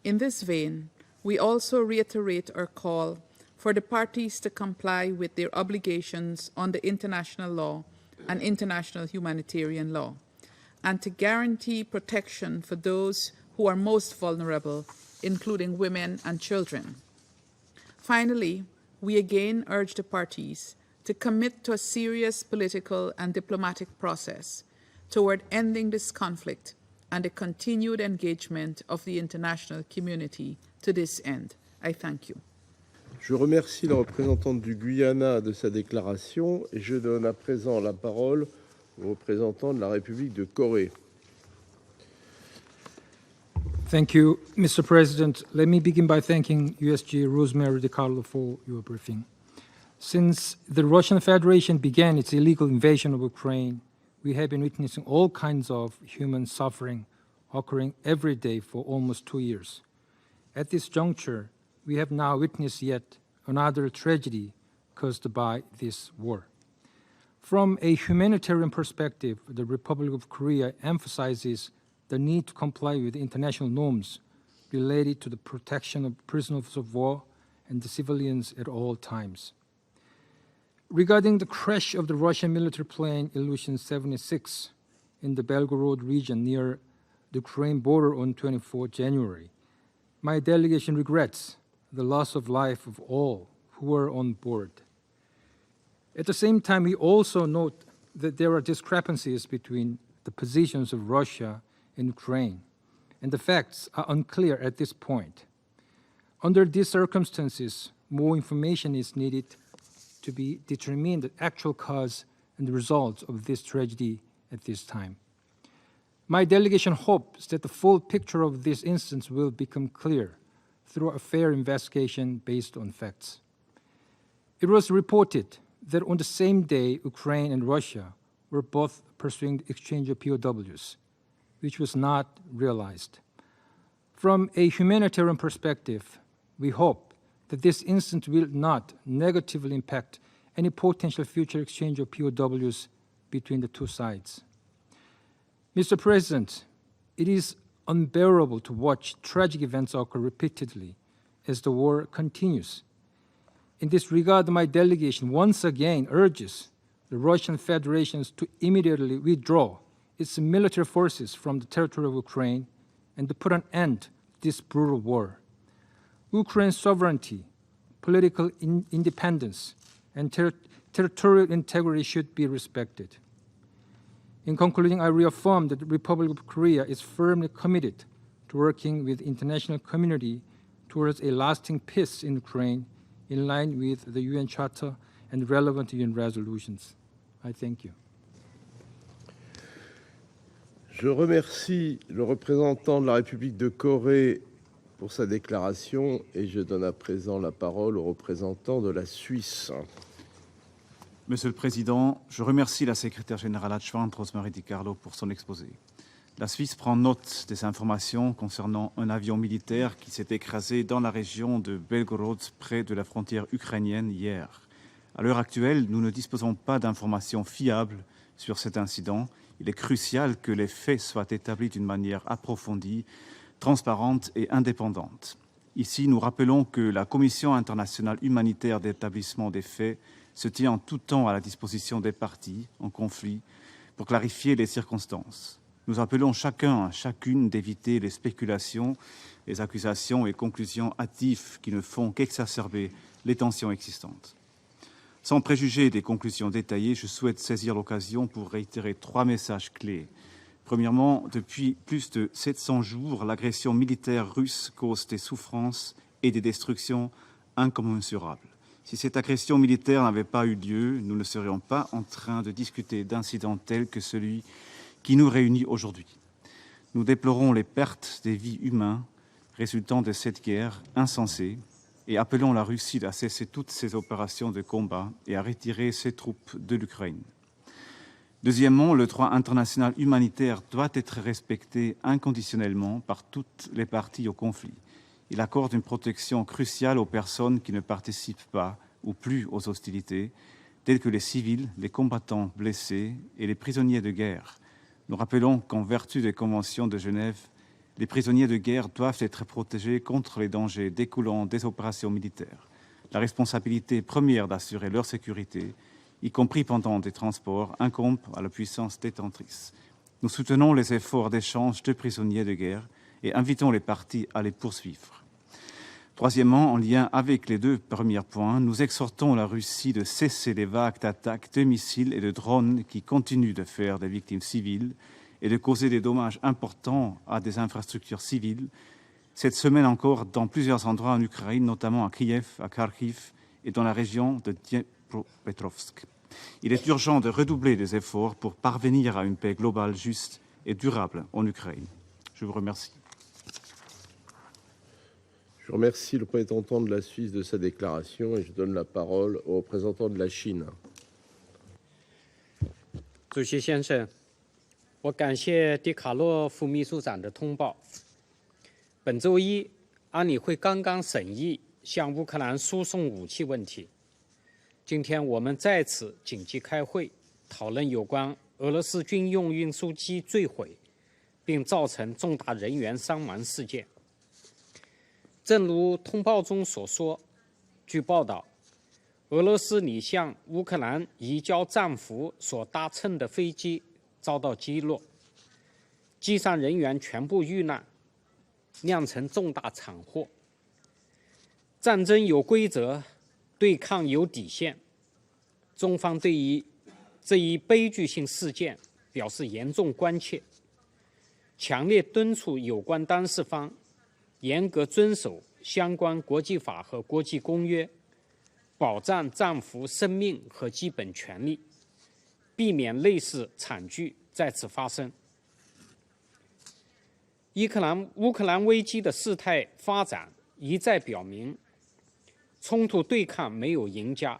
Speaker 10: In this vein, we also reiterate our call for the parties to comply with their obligations under international law and international humanitarian law, and to guarantee protection for those who are most vulnerable, including women and children. Finally, we again urge the parties to commit to a serious political and diplomatic process toward ending this conflict and the continued engagement of the international community to this end. I thank you.
Speaker 4: Je remercie la représentante du Guyana de sa déclaration et je donne à présent la parole au représentant de la République de Corée.
Speaker 11: Thank you, Mr. President. Let me begin by thanking USG Rosemary DiCarlo for your briefing. Since the Russian Federation began its illegal invasion of Ukraine, we have been witnessing all kinds of human suffering occurring every day for almost 2 years. At this juncture, we have now witnessed yet another tragedy caused by this war. From a humanitarian perspective, the Republic of Korea emphasizes the need to comply with international norms related to the protection of prisoners of war and the civilians at all times. Regarding the crash of the Russian military plane Ilyushin 76 in the Belgorod region near the Ukraine border on 24 January, my delegation regrets the loss of life of all who were on board. At the same time, we also note that there are discrepancies between the positions of Russia and Ukraine, and the facts are unclear at this point. Under these circumstances, more information is needed to be determined the actual cause and the results of this tragedy at this time. My delegation hopes that the full picture of this instance will become clear through a fair investigation based on facts. It was reported that on the same day, Ukraine and Russia were both pursuing the exchange of POWs, which was not realized. From a humanitarian perspective, we hope that this incident will not negatively impact any potential future exchange of POWs between the two sides. Mr. President, it is unbearable to watch tragic events occur repeatedly as the war continues. In this regard, my delegation once again urges the Russian Federation to immediately withdraw its military forces from the territory of Ukraine and to put an end to this brutal war. Ukraine's sovereignty, political independence, and territorial integrity should be respected. In concluding, I reaffirm that the Republic of Korea is firmly committed to working with the international community towards a lasting peace in Ukraine in line with the UN Charter and relevant UN resolutions. I thank you.
Speaker 4: Je remercie le représentant de la République de Corée pour sa déclaration et je donne à présent la parole au représentant de la Suisse.
Speaker 12: Monsieur le Président, je remercie la secrétaire générale adjointe Rosemary DiCarlo pour son exposé. La Suisse prend note des informations concernant un avion militaire qui s'est écrasé dans la région de Belgorod, près de la frontière ukrainienne, hier. À l'heure actuelle, nous ne disposons pas d'informations fiables sur cet incident. Il est crucial que les faits soient établis d'une manière approfondie, transparente et indépendante. Ici, nous rappelons que la Commission internationale humanitaire d'établissement des faits se tient en tout temps à la disposition des parties en conflit pour clarifier les circonstances. Nous appelons chacune d'éviter les spéculations, les accusations et conclusions hâtives qui ne font qu'exacerber les tensions existantes. Sans préjuger des conclusions détaillées, je souhaite saisir l'occasion pour réitérer 3 messages clés. Premièrement, depuis plus de 700 jours, l'agression militaire russe cause des souffrances et des destructions incommensurables. Si cette agression militaire n'avait pas eu lieu, nous ne serions pas en train de discuter d'incidents tels que celui qui nous réunit aujourd'hui. Nous déplorons les pertes des vies humaines résultant de cette guerre insensée et appelons la Russie à cesser toutes ses opérations de combat et à retirer ses troupes de l'Ukraine. Deuxièmement, le droit international humanitaire doit être respecté inconditionnellement par toutes les parties au conflit. Il accorde une protection cruciale aux personnes qui ne participent pas ou plus aux hostilités, telles que les civils, les combattants blessés et les prisonniers de guerre. Nous rappelons qu'en vertu des conventions de Genève, les prisonniers de guerre doivent être protégés contre les dangers découlant des opérations militaires. La responsabilité première d'assurer leur sécurité, y compris pendant des transports, incombe à la puissance détentrice. Nous soutenons les efforts d'échange de prisonniers de guerre et invitons les parties à les poursuivre. Troisièmement, en lien avec les 2 premiers points, nous exhortons la Russie de cesser les vagues d'attaques de missiles et de drones qui continuent de faire des victimes civiles et de causer des dommages importants à des infrastructures civiles. Cette semaine encore, dans plusieurs endroits en Ukraine, notamment à Kiev, à Kharkiv et dans la région de Dnipropetrovsk. Il est urgent de redoubler les efforts pour parvenir à une paix globale, juste et durable en Ukraine. Je vous remercie.
Speaker 4: Je remercie le représentant de la Suisse de sa déclaration et je donne la parole au représentant de la Chine.
Speaker 13: 主席先生，我感谢迪卡洛副秘书长的通报。本周一，安理会刚刚审议向乌克兰输送武器问题。今天我们在此紧急开会，讨论有关俄罗斯军用运输机坠毁并造成重大人员伤亡事件。正如通报中所说，据报道，俄罗斯拟向乌克兰移交战俘所搭乘的飞机遭到击落，机上人员全部遇难，酿成重大惨祸。战争有规则，对抗有底线。中方对于这一悲剧性事件表示严重关切，强烈敦促有关当事方严格遵守相关国际法和国际公约，保障战俘生命和基本权利，避免类似惨剧再次发生。乌克兰危机的事态发展一再表明，冲突对抗没有赢家，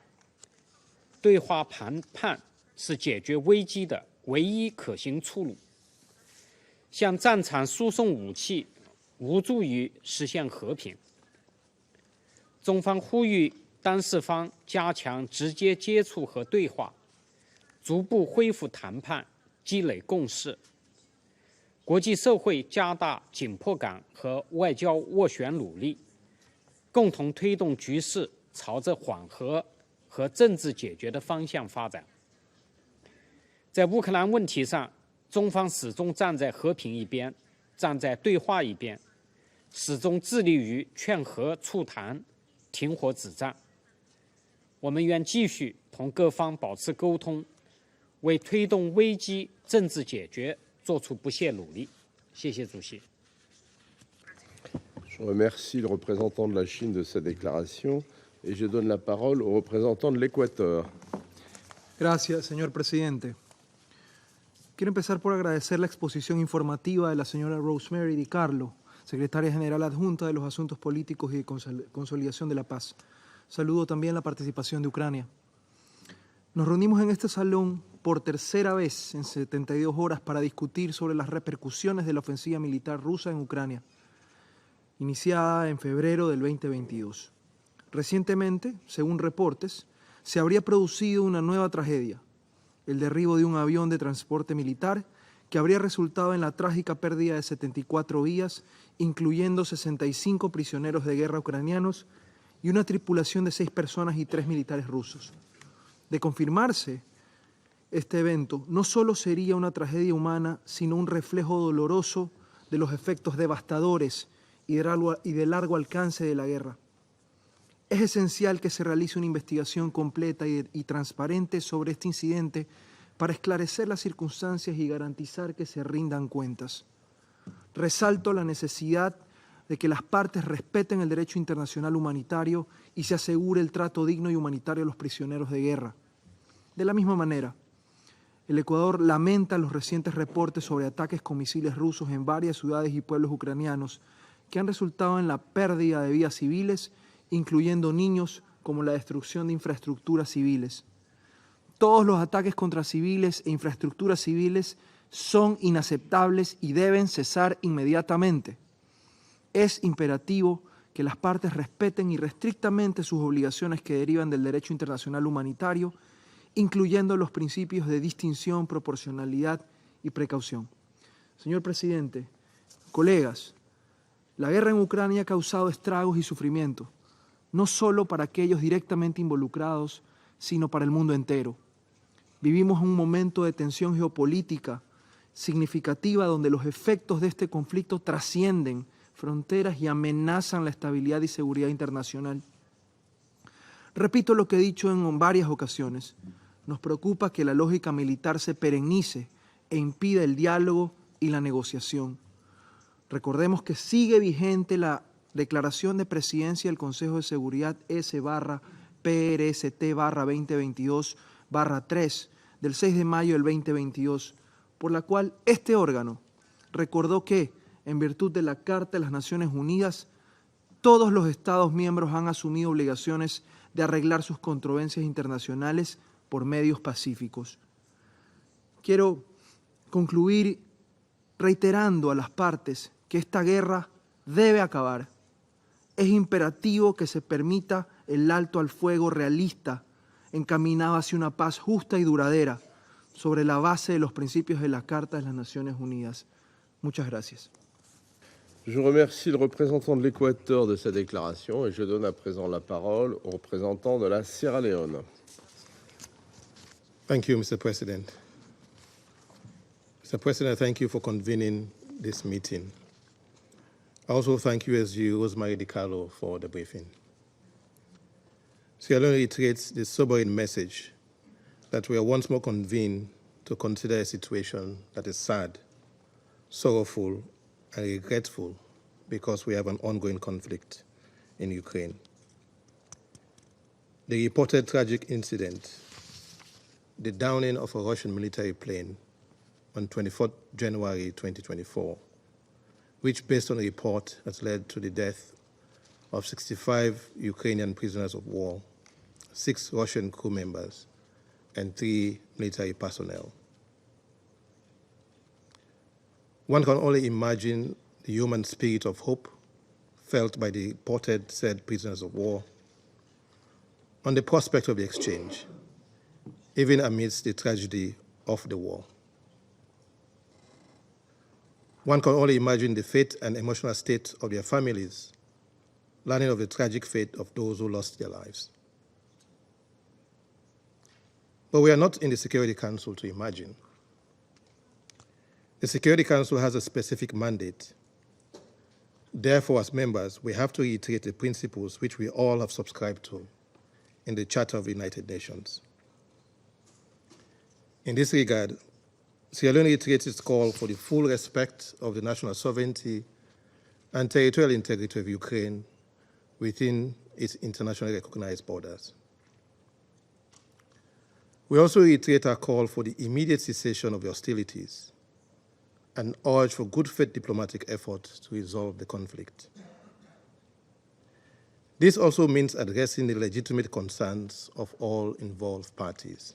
Speaker 13: 对话谈判是解决危机的唯一可行出路。向战场输送武器无助于实现和平。中方呼吁当事方加强直接接触和对话，逐步恢复谈判，积累共识。国际社会加大紧迫感和外交斡旋努力，共同推动局势朝着缓和和政治解决的方向发展。在乌克兰问题上，中方始终站在和平一边，站在对话一边，始终致力于劝和促谈，停火止战。我们愿继续同各方保持沟通，为推动危机政治解决做出不懈努力。谢谢主席。
Speaker 4: Je remercie le représentant de la Chine de sa déclaration et je donne la parole au représentant de l'Équateur.
Speaker 14: Gracias, señor presidente. Quiero empezar por agradecer la exposición informativa de la señora Rosemary DiCarlo, secretaria general adjunta de los Asuntos Políticos y de Consolidación de la Paz. Saludo también la participación de Ucrania. Nos reunimos en este salón por tercera vez en 72 horas para discutir sobre las repercusiones de la ofensiva militar rusa en Ucrania, iniciada en febrero del 2022. Recientemente, según reportes, se habría producido una nueva tragedia, el derribo de un avión de transporte militar que habría resultado en la trágica pérdida de 74 vidas, incluyendo 65 prisioneros de guerra ucranianos y una tripulación de 6 personas y 3 militares rusos. De confirmarse este evento, no solo sería una tragedia humana, sino un reflejo doloroso de los efectos devastadores y de largo alcance de la guerra. Es esencial que se realice una investigación completa y transparente sobre este incidente para esclarecer las circunstancias y garantizar que se rindan cuentas. Resalto la necesidad de que las partes respeten el derecho internacional humanitario y se asegure el trato digno y humanitario a los prisioneros de guerra. De la misma manera, el Ecuador lamenta los recientes reportes sobre ataques con misiles rusos en varias ciudades y pueblos ucranianos que han resultado en la pérdida de vidas civiles, incluyendo niños, como la destrucción de infraestructuras civiles. Todos los ataques contra civiles e infraestructuras civiles son inaceptables y deben cesar inmediatamente. Es imperativo que las partes respeten irrestrictamente sus obligaciones que derivan del derecho internacional humanitario, incluyendo los principios de distinción, proporcionalidad y precaución. Señor presidente, colegas, la guerra en Ucrania ha causado estragos y sufrimiento, no solo para aquellos directamente involucrados, sino para el mundo entero. Vivimos un momento de tensión geopolítica significativa donde los efectos de este conflicto trascienden fronteras y amenazan la estabilidad y seguridad internacional. Repito lo que he dicho en varias ocasiones. Nos preocupa que la lógica militar se perennice e impida el diálogo y la negociación. Recordemos que sigue vigente la Declaración de Presidencia del Consejo de Seguridad S/PRST/2022/3 del 6 de mayo del 2022, por la cual este órgano recordó que, en virtud de la Carta de las Naciones Unidas, todos los Estados miembros han asumido obligaciones de arreglar sus controversias internacionales por medios pacíficos. Quiero concluir reiterando a las partes que esta guerra debe acabar. Es imperativo que se permita el alto al fuego realista, encaminado hacia una paz justa y duradera, sobre la base de los principios de la Carta de las Naciones Unidas. Muchas gracias.
Speaker 4: Je remercie le représentant de l'Équateur de sa déclaration et je donne à présent la parole au représentant de la Sierra Leone.
Speaker 15: Thank you, Mr. President. Mr. President, thank you for convening this meeting. I also thank USG Rosemary DiCarlo for the briefing. Sierra Leone reiterates the sobering message that we are once more convened to consider a situation that is sad, sorrowful, and regretful because we have an ongoing conflict in Ukraine. The reported tragic incident, the downing of a Russian military plane on 24 January 2024, which, based on a report, has led to the death of 65 Ukrainian prisoners of war, 6 Russian crew members, and 3 military personnel. One can only imagine the human spirit of hope felt by the reported said prisoners of war on the prospect of the exchange, even amidst the tragedy of the war. One can only imagine the fate and emotional state of their families, learning of the tragic fate of those who lost their lives. But we are not in the Security Council to imagine. The Security Council has a specific mandate. Therefore, as members, we have to reiterate the principles which we all have subscribed to in the Charter of the United Nations. In this regard, Sierra Leone reiterates its call for the full respect of the national sovereignty and territorial integrity of Ukraine within its internationally recognized borders. We also reiterate our call for the immediate cessation of the hostilities and urge for good faith diplomatic efforts to resolve the conflict. This also means addressing the legitimate concerns of all involved parties.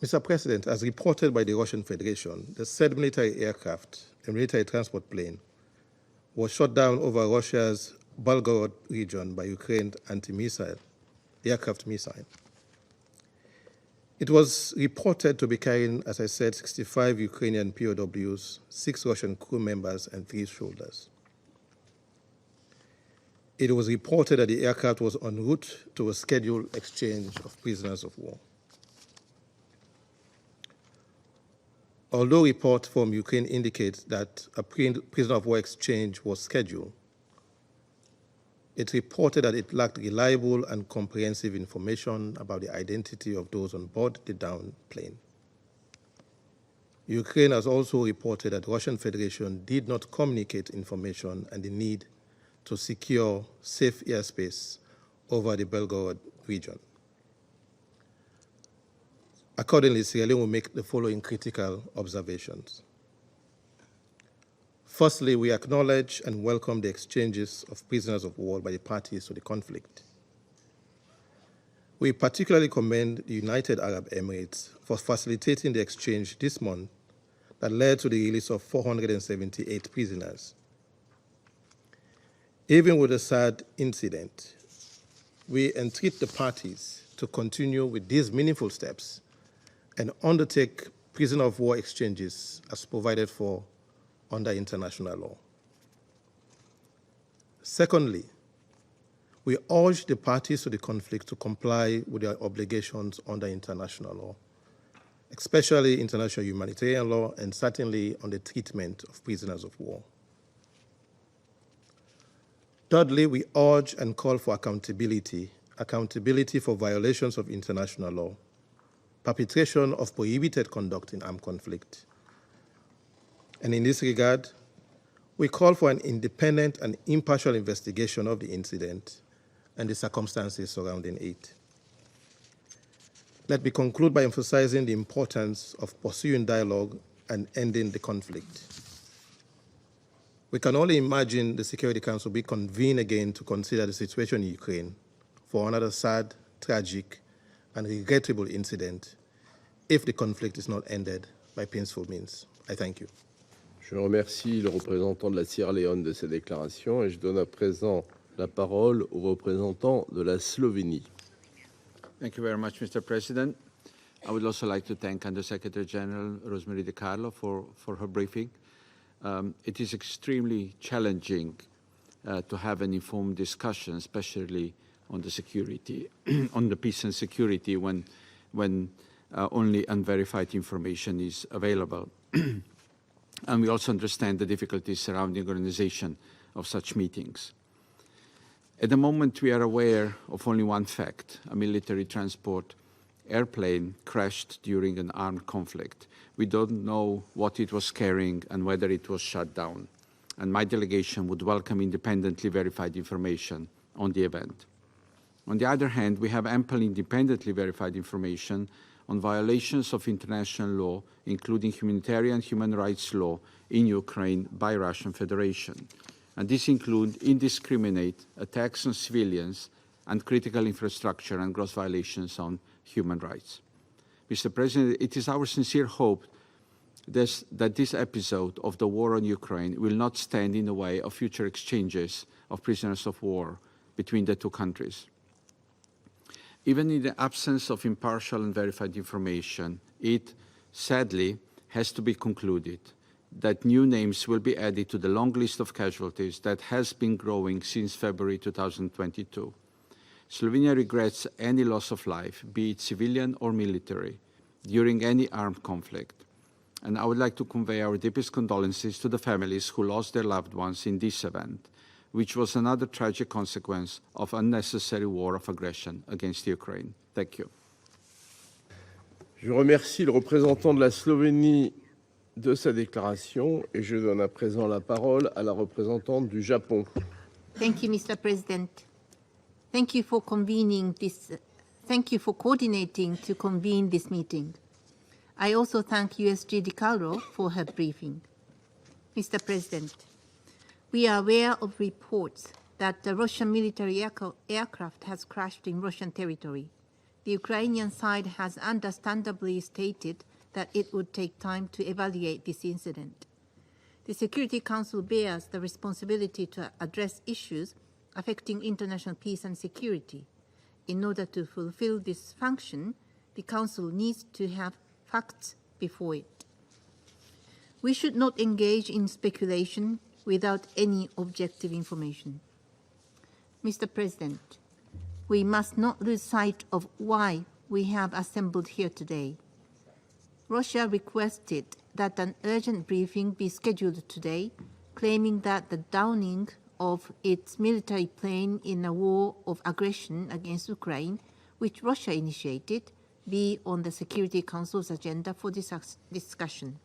Speaker 15: Mr. President, as reported by the Russian Federation, the said military aircraft and military transport plane was shot down over Russia's Belgorod region by Ukraine's anti-missile aircraft missile. It was reported to be carrying, as I said, 65 Ukrainian POWs, 6 Russian crew members, and 3 soldiers. It was reported that the aircraft was en route to a scheduled exchange of prisoners of war. Although reports from Ukraine indicate that a prisoner of war exchange was scheduled, it reported that it lacked reliable and comprehensive information about the identity of those on board the downed plane. Ukraine has also reported that the Russian Federation did not communicate information and the need to secure safe airspace over the Belgorod region. Accordingly, Sierra Leone will make the following critical observations. Firstly, we acknowledge and welcome the exchanges of prisoners of war by the parties to the conflict. We particularly commend the United Arab Emirates for facilitating the exchange this month that led to the release of 478 prisoners. Even with the sad incident, we entreat the parties to continue with these meaningful steps and undertake prisoner of war exchanges as provided for under international law. Secondly, we urge the parties to the conflict to comply with their obligations under international law, especially international humanitarian law, and certainly on the treatment of prisoners of war. Thirdly, we urge and call for accountability for violations of international law, perpetration of prohibited conduct in armed conflict. And in this regard, we call for an independent and impartial investigation of the incident and the circumstances surrounding it. Let me conclude by emphasizing the importance of pursuing dialogue and ending the conflict. We can only imagine the Security Council be convened again to consider the situation in Ukraine for another sad, tragic, and regrettable incident if the conflict is not ended by peaceful means. I thank you.
Speaker 4: Je remercie le représentant de la Sierra Leone de ces déclarations et je donne à présent la parole au représentant de la Slovénie.
Speaker 16: Thank you very much, Mr. President. I would also like to thank Under-Secretary General Rosemary DiCarlo for her briefing. It is extremely challenging to have an informed discussion, especially on the security, on the peace and security when only unverified information is available. And we also understand the difficulties surrounding organization of such meetings. At the moment, we are aware of only one fact: a military transport airplane crashed during an armed conflict. We don't know what it was carrying and whether it was shut down. And my delegation would welcome independently verified information on the event. On the other hand, we have ample independently verified information on violations of international law, including humanitarian human rights law in Ukraine by Russian Federation. And these include indiscriminate attacks on civilians and critical infrastructure and gross violations on human rights. Mr. President, it is our sincere hope that this episode of the war on Ukraine will not stand in the way of future exchanges of prisoners of war between the two countries. Even in the absence of impartial and verified information, it, sadly, has to be concluded that new names will be added to the long list of casualties that has been growing since February 2022. Slovenia regrets any loss of life, be it civilian or military, during any armed conflict. And I would like to convey our deepest condolences to the families who lost their loved ones in this event, which was another tragic consequence of unnecessary war of aggression against Ukraine. Thank you.
Speaker 4: Je remercie le représentant de la Slovénie de sa déclaration et je donne à présent la parole à la représentante du Japon.
Speaker 17: Thank you, Mr. President. Thank you for convening this. Thank you for coordinating to convene this meeting. I also thank USG DiCarlo for her briefing. Mr. President, we are aware of reports that the Russian military aircraft has crashed in Russian territory. the Ukrainian side has understandably stated that it would take time to evaluate this incident. The Security Council bears the responsibility to address issues affecting international peace and security. In order to fulfill this function, the Council needs to have facts before it. We should not engage in speculation without any objective information. Mr. President, we must not lose sight of why we have assembled here today. Russia requested that an urgent briefing be scheduled today, claiming that the downing of its military plane in a war of aggression against Ukraine, which Russia initiated, be on the Security Council's agenda for this discussion.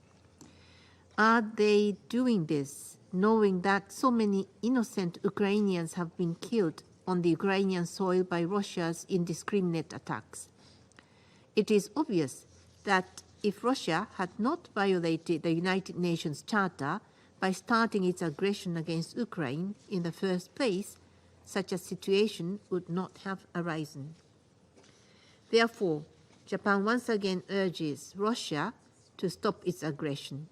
Speaker 17: Are they doing this knowing that so many innocent Ukrainians have been killed on the Ukrainian soil by Russia's indiscriminate attacks? It is obvious that if Russia had not violated the United Nations Charter by starting its aggression against Ukraine in the first place, such a situation would not have arisen. Therefore, Japan once again urges Russia to stop its aggression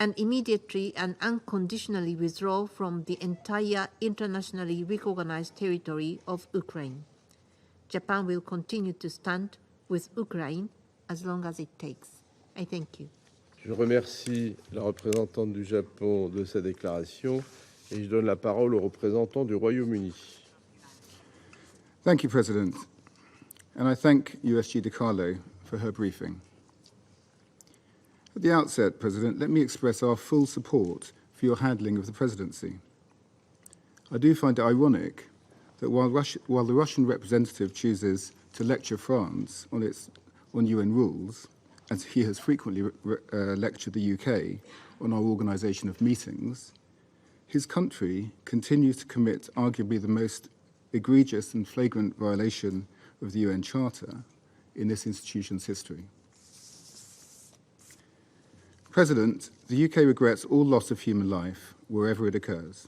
Speaker 17: and immediately and unconditionally withdraw from the entire internationally recognized territory of Ukraine. Japan will continue to stand with Ukraine as long as it takes. I thank you.
Speaker 4: Je remercie la représentante du Japon de sa déclaration et je donne la parole au représentant du Royaume-Uni.
Speaker 18: Thank you, President, and I thank USG De Carlo for her briefing. At the outset, President, let me express our full support for your handling of the presidency. I do find it ironic that while the Russian representative chooses to lecture France on UN rules, as he has frequently lectured the UK on our organisation of meetings, his country continues to commit arguably the most egregious and flagrant violation of the UN Charter in this institution's history. President, the UK regrets all loss of human life wherever it occurs.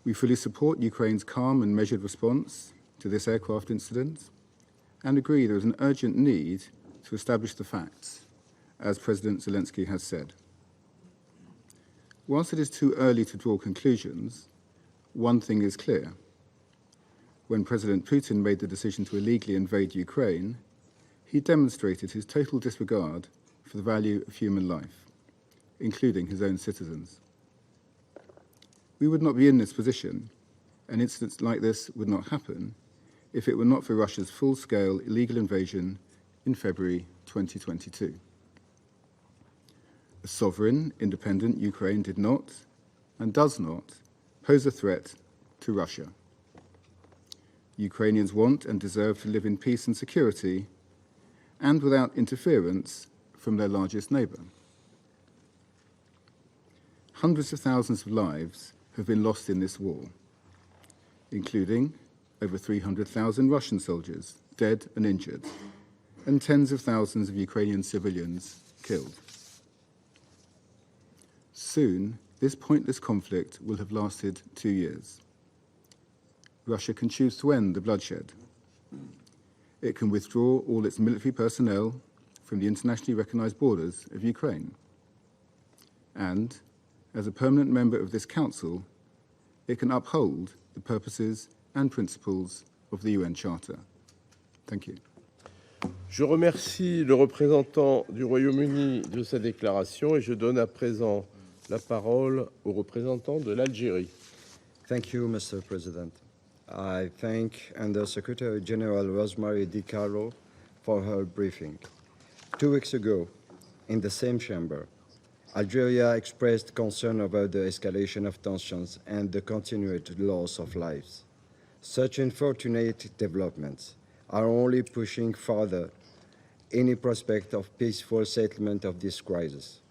Speaker 18: We fully support Ukraine's calm and measured response to this aircraft incident and agree there is an urgent need to establish the facts, as President Zelensky has said. Whilst it is too early to draw conclusions, one thing is clear. When President Putin made the decision to illegally invade Ukraine, he demonstrated his total disregard for the value of human life, including his own citizens. We would not be in this position, and incidents like this would not happen, if it were not for Russia's full-scale illegal invasion in February 2022. A sovereign, independent Ukraine did not, and does not, pose a threat to Russia. Ukrainians want and deserve to live in peace and security, and without interference from their largest neighbour. Hundreds of thousands of lives have been lost in this war, including over 300,000 Russian soldiers dead and injured, and tens of thousands of Ukrainian civilians killed. Soon, this pointless conflict will have lasted 2 years. Russia can choose to end the bloodshed. It can withdraw all its military personnel from the internationally recognized borders of Ukraine. And, as a permanent member of this Council, it can uphold the purposes and principles of the UN Charter. Thank you.
Speaker 4: Je remercie le représentant du Royaume-Uni de sa déclaration et je donne à présent la parole au représentant de l'Algérie.
Speaker 19: Thank you, Mr. President. I thank Under-Secretary General Rosemary DiCarlo for her briefing. 2 weeks ago, in the same chamber, Algeria expressed concern about the escalation of tensions and the continued loss of lives. Such unfortunate developments are only pushing further any prospect of peaceful settlement of this crisis.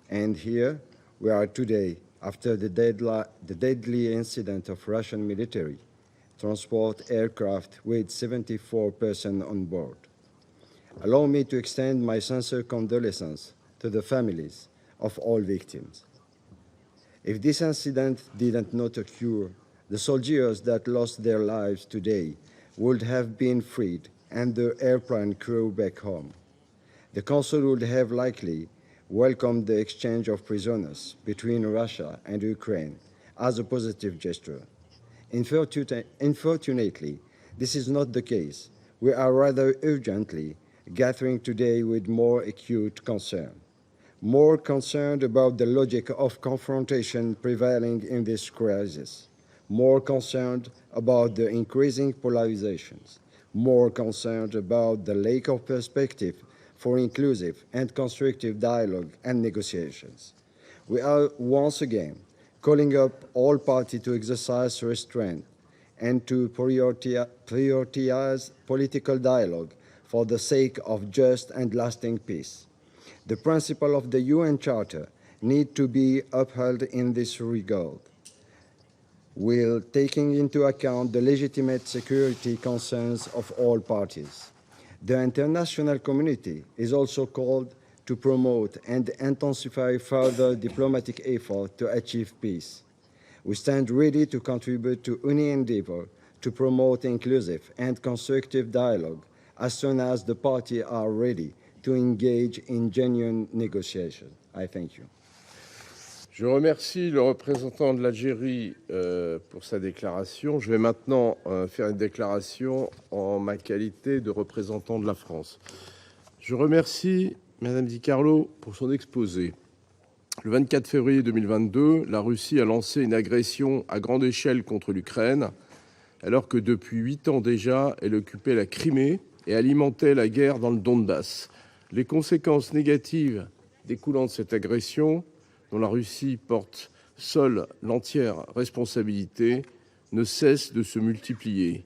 Speaker 19: And here we are today, after the deadly incident of Russian military transport aircraft with 74 persons on board. Allow me to extend my sincere condolences to the families of all victims. If this incident did not occur, the soldiers that lost their lives today would have been freed and the airplane crew back home. The Council would have likely welcomed the exchange of prisoners between Russia and Ukraine as a positive gesture. Unfortunately, this is not the case. We are rather urgently gathering today with more acute concern. More concerned about the logic of confrontation prevailing in this crisis. More concerned about the increasing polarizations. More concerned about the lack of perspective for inclusive and constructive dialogue and negotiations. We are once again calling up all parties to exercise restraint and to prioritize political dialogue for the sake of just and lasting peace. The principle of the UN Charter need to be upheld in this regard, while taking into account the legitimate security concerns of all parties. The international community is also called to promote and intensify further diplomatic efforts to achieve peace. We stand ready to contribute to any endeavor to promote inclusive and constructive dialogue as soon as the parties are ready to engage in genuine negotiations. I thank you.
Speaker 4: Je remercie le représentant de l'Algérie pour sa déclaration. Je vais maintenant faire une déclaration en ma qualité de représentant de la France. Je remercie Mme Di Carlo pour son exposé. Le 24 février 2022, la Russie a lancé une agression à grande échelle contre l'Ukraine, alors que depuis 8 ans déjà, elle occupait la Crimée et alimentait la guerre dans le Donbass. Les conséquences négatives découlant de cette agression, dont la Russie porte seule l'entière responsabilité, ne cessent de se multiplier.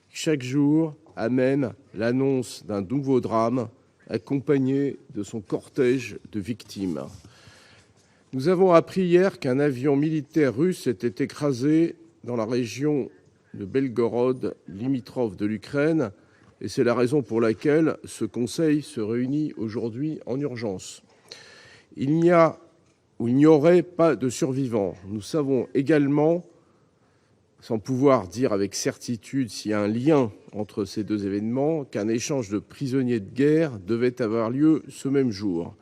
Speaker 4: Chaque jour amène l'annonce d'un nouveau drame accompagné de son cortège de victimes. Nous avons appris hier qu'un avion militaire russe était écrasé dans la région de Belgorod, limitrophe de l'Ukraine, et c'est la raison pour laquelle ce Conseil se réunit aujourd'hui en urgence. Il n'y aurait pas de survivants. Nous savons également, sans pouvoir dire avec certitude s'il y a un lien entre ces deux événements, qu'un échange de prisonniers de guerre devait avoir lieu ce même jour.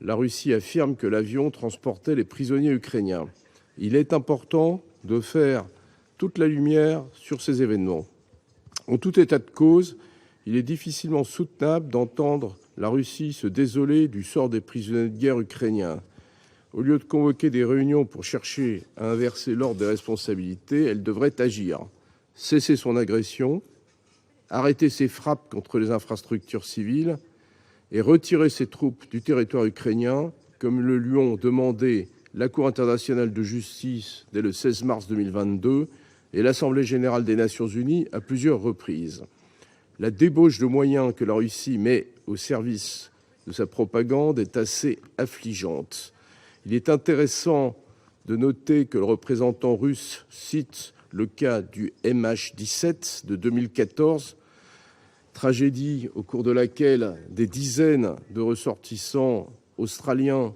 Speaker 4: La Russie affirme que l'avion transportait les prisonniers ukrainiens. Il est important de faire toute la lumière sur ces événements. En tout état de cause, il est difficilement soutenable d'entendre la Russie se désoler du sort des prisonniers de guerre ukrainiens. Au lieu de convoquer des réunions pour chercher à inverser l'ordre des responsabilités, elle devrait agir, cesser son agression, arrêter ses frappes contre les infrastructures civiles et retirer ses troupes du territoire ukrainien, comme le lui ont demandé la Cour internationale de justice dès le 16 mars 2022 et l'Assemblée générale des Nations unies à plusieurs reprises. La débauche de moyens que la Russie met au service de sa propagande est assez affligeante. Il est intéressant de noter que le représentant russe cite le cas du MH17 de 2014, tragédie au cours de laquelle des dizaines de ressortissants australiens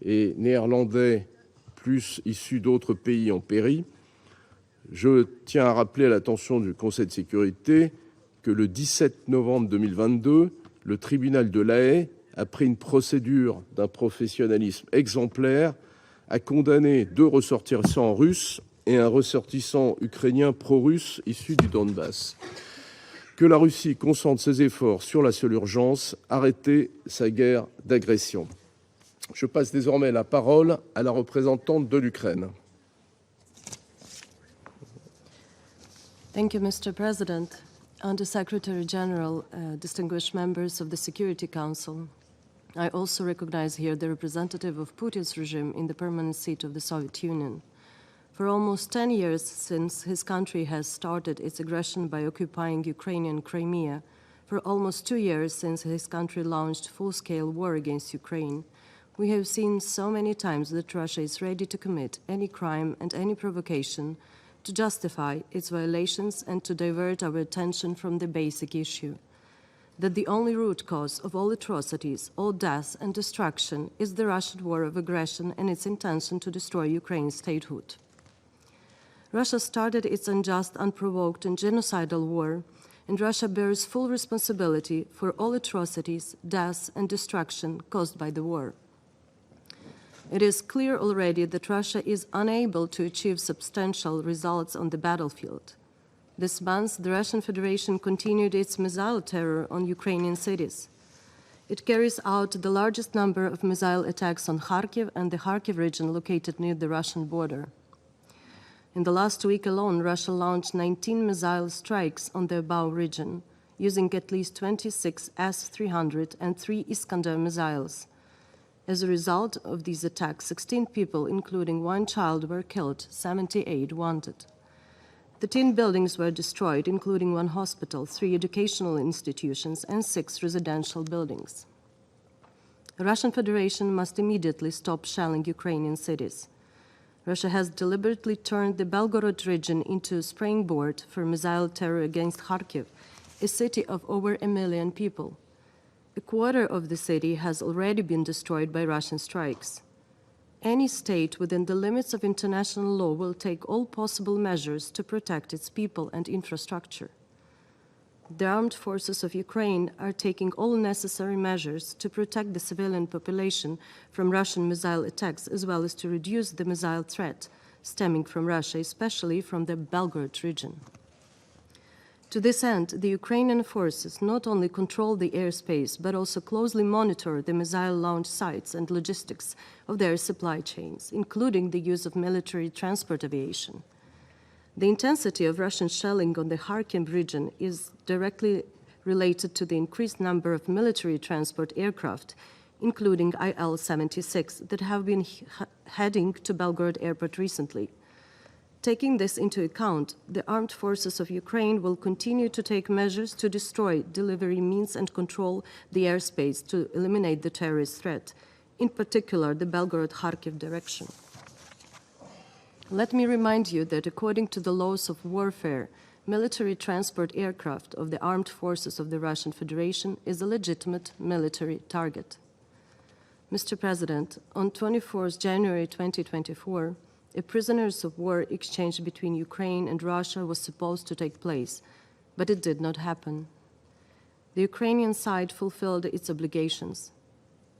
Speaker 4: et néerlandais, plus issus d'autres pays, ont péri. Je tiens à rappeler à l'attention du Conseil de sécurité que le 17 novembre 2022, le tribunal de La Haye, après une procédure d'un professionnalisme exemplaire, a condamné 2 ressortissants russes et un ressortissant ukrainien pro-russe issu du Donbass. Que la Russie concentre ses efforts sur la seule urgence, arrêter sa guerre d'agression. Je passe désormais la parole à la représentante de l'Ukraine.
Speaker 20: Thank you, Mr. President. Under Secretary General, distinguished members of the Security Council, I also recognize here the representative of Putin's regime in the permanent seat of the Soviet Union. For almost 10 years since his country has started its aggression by occupying Ukrainian Crimea, for almost 2 years since his country launched full-scale war against Ukraine, we have seen so many times that Russia is ready to commit any crime and any provocation to justify its violations and to divert our attention from the basic issue, that the only root cause of all atrocities, all death and destruction is the Russian war of aggression and its intention to destroy Ukraine's statehood. Russia started its unjust, unprovoked, and genocidal war, and Russia bears full responsibility for all atrocities, deaths, and destruction caused by the war. It is clear already that Russia is unable to achieve substantial results on the battlefield. This month, the Russian Federation continued its missile terror on Ukrainian cities. It carries out the largest number of missile attacks on Kharkiv and the Kharkiv region located near the Russian border. In the last week alone, Russia launched 19 missile strikes on the above region, using at least 26 S-300 and 3 Iskander missiles. As a result of these attacks, 16 people, including 1 child, were killed, 78 wounded. 13 buildings were destroyed, including 1 hospital, 3 educational institutions, and 6 residential buildings. The Russian Federation must immediately stop shelling Ukrainian cities. Russia has deliberately turned the Belgorod region into a springboard for missile terror against Kharkiv, a city of over 1 million people. A quarter of the city has already been destroyed by Russian strikes. Any state within the limits of international law will take all possible measures to protect its people and infrastructure. The armed forces of Ukraine are taking all necessary measures to protect the civilian population from Russian missile attacks, as well as to reduce the missile threat stemming from Russia, especially from the Belgorod region. To this end, the Ukrainian forces not only control the airspace, but also closely monitor the missile launch sites and logistics of their supply chains, including the use of military transport aviation. The intensity of Russian shelling on the Kharkiv region is directly related to the increased number of military transport aircraft, including Il-76, that have been heading to Belgorod Airport recently. Taking this into account, the armed forces of Ukraine will continue to take measures to destroy delivery means and control the airspace to eliminate the terrorist threat, in particular the Belgorod-Kharkiv direction. Let me remind you that according to the laws of warfare, military transport aircraft of the armed forces of the Russian Federation is a legitimate military target. Mr. President, on 24 January 2024, a prisoners of war exchange between Ukraine and Russia was supposed to take place, but it did not happen. The Ukrainian side fulfilled its obligations.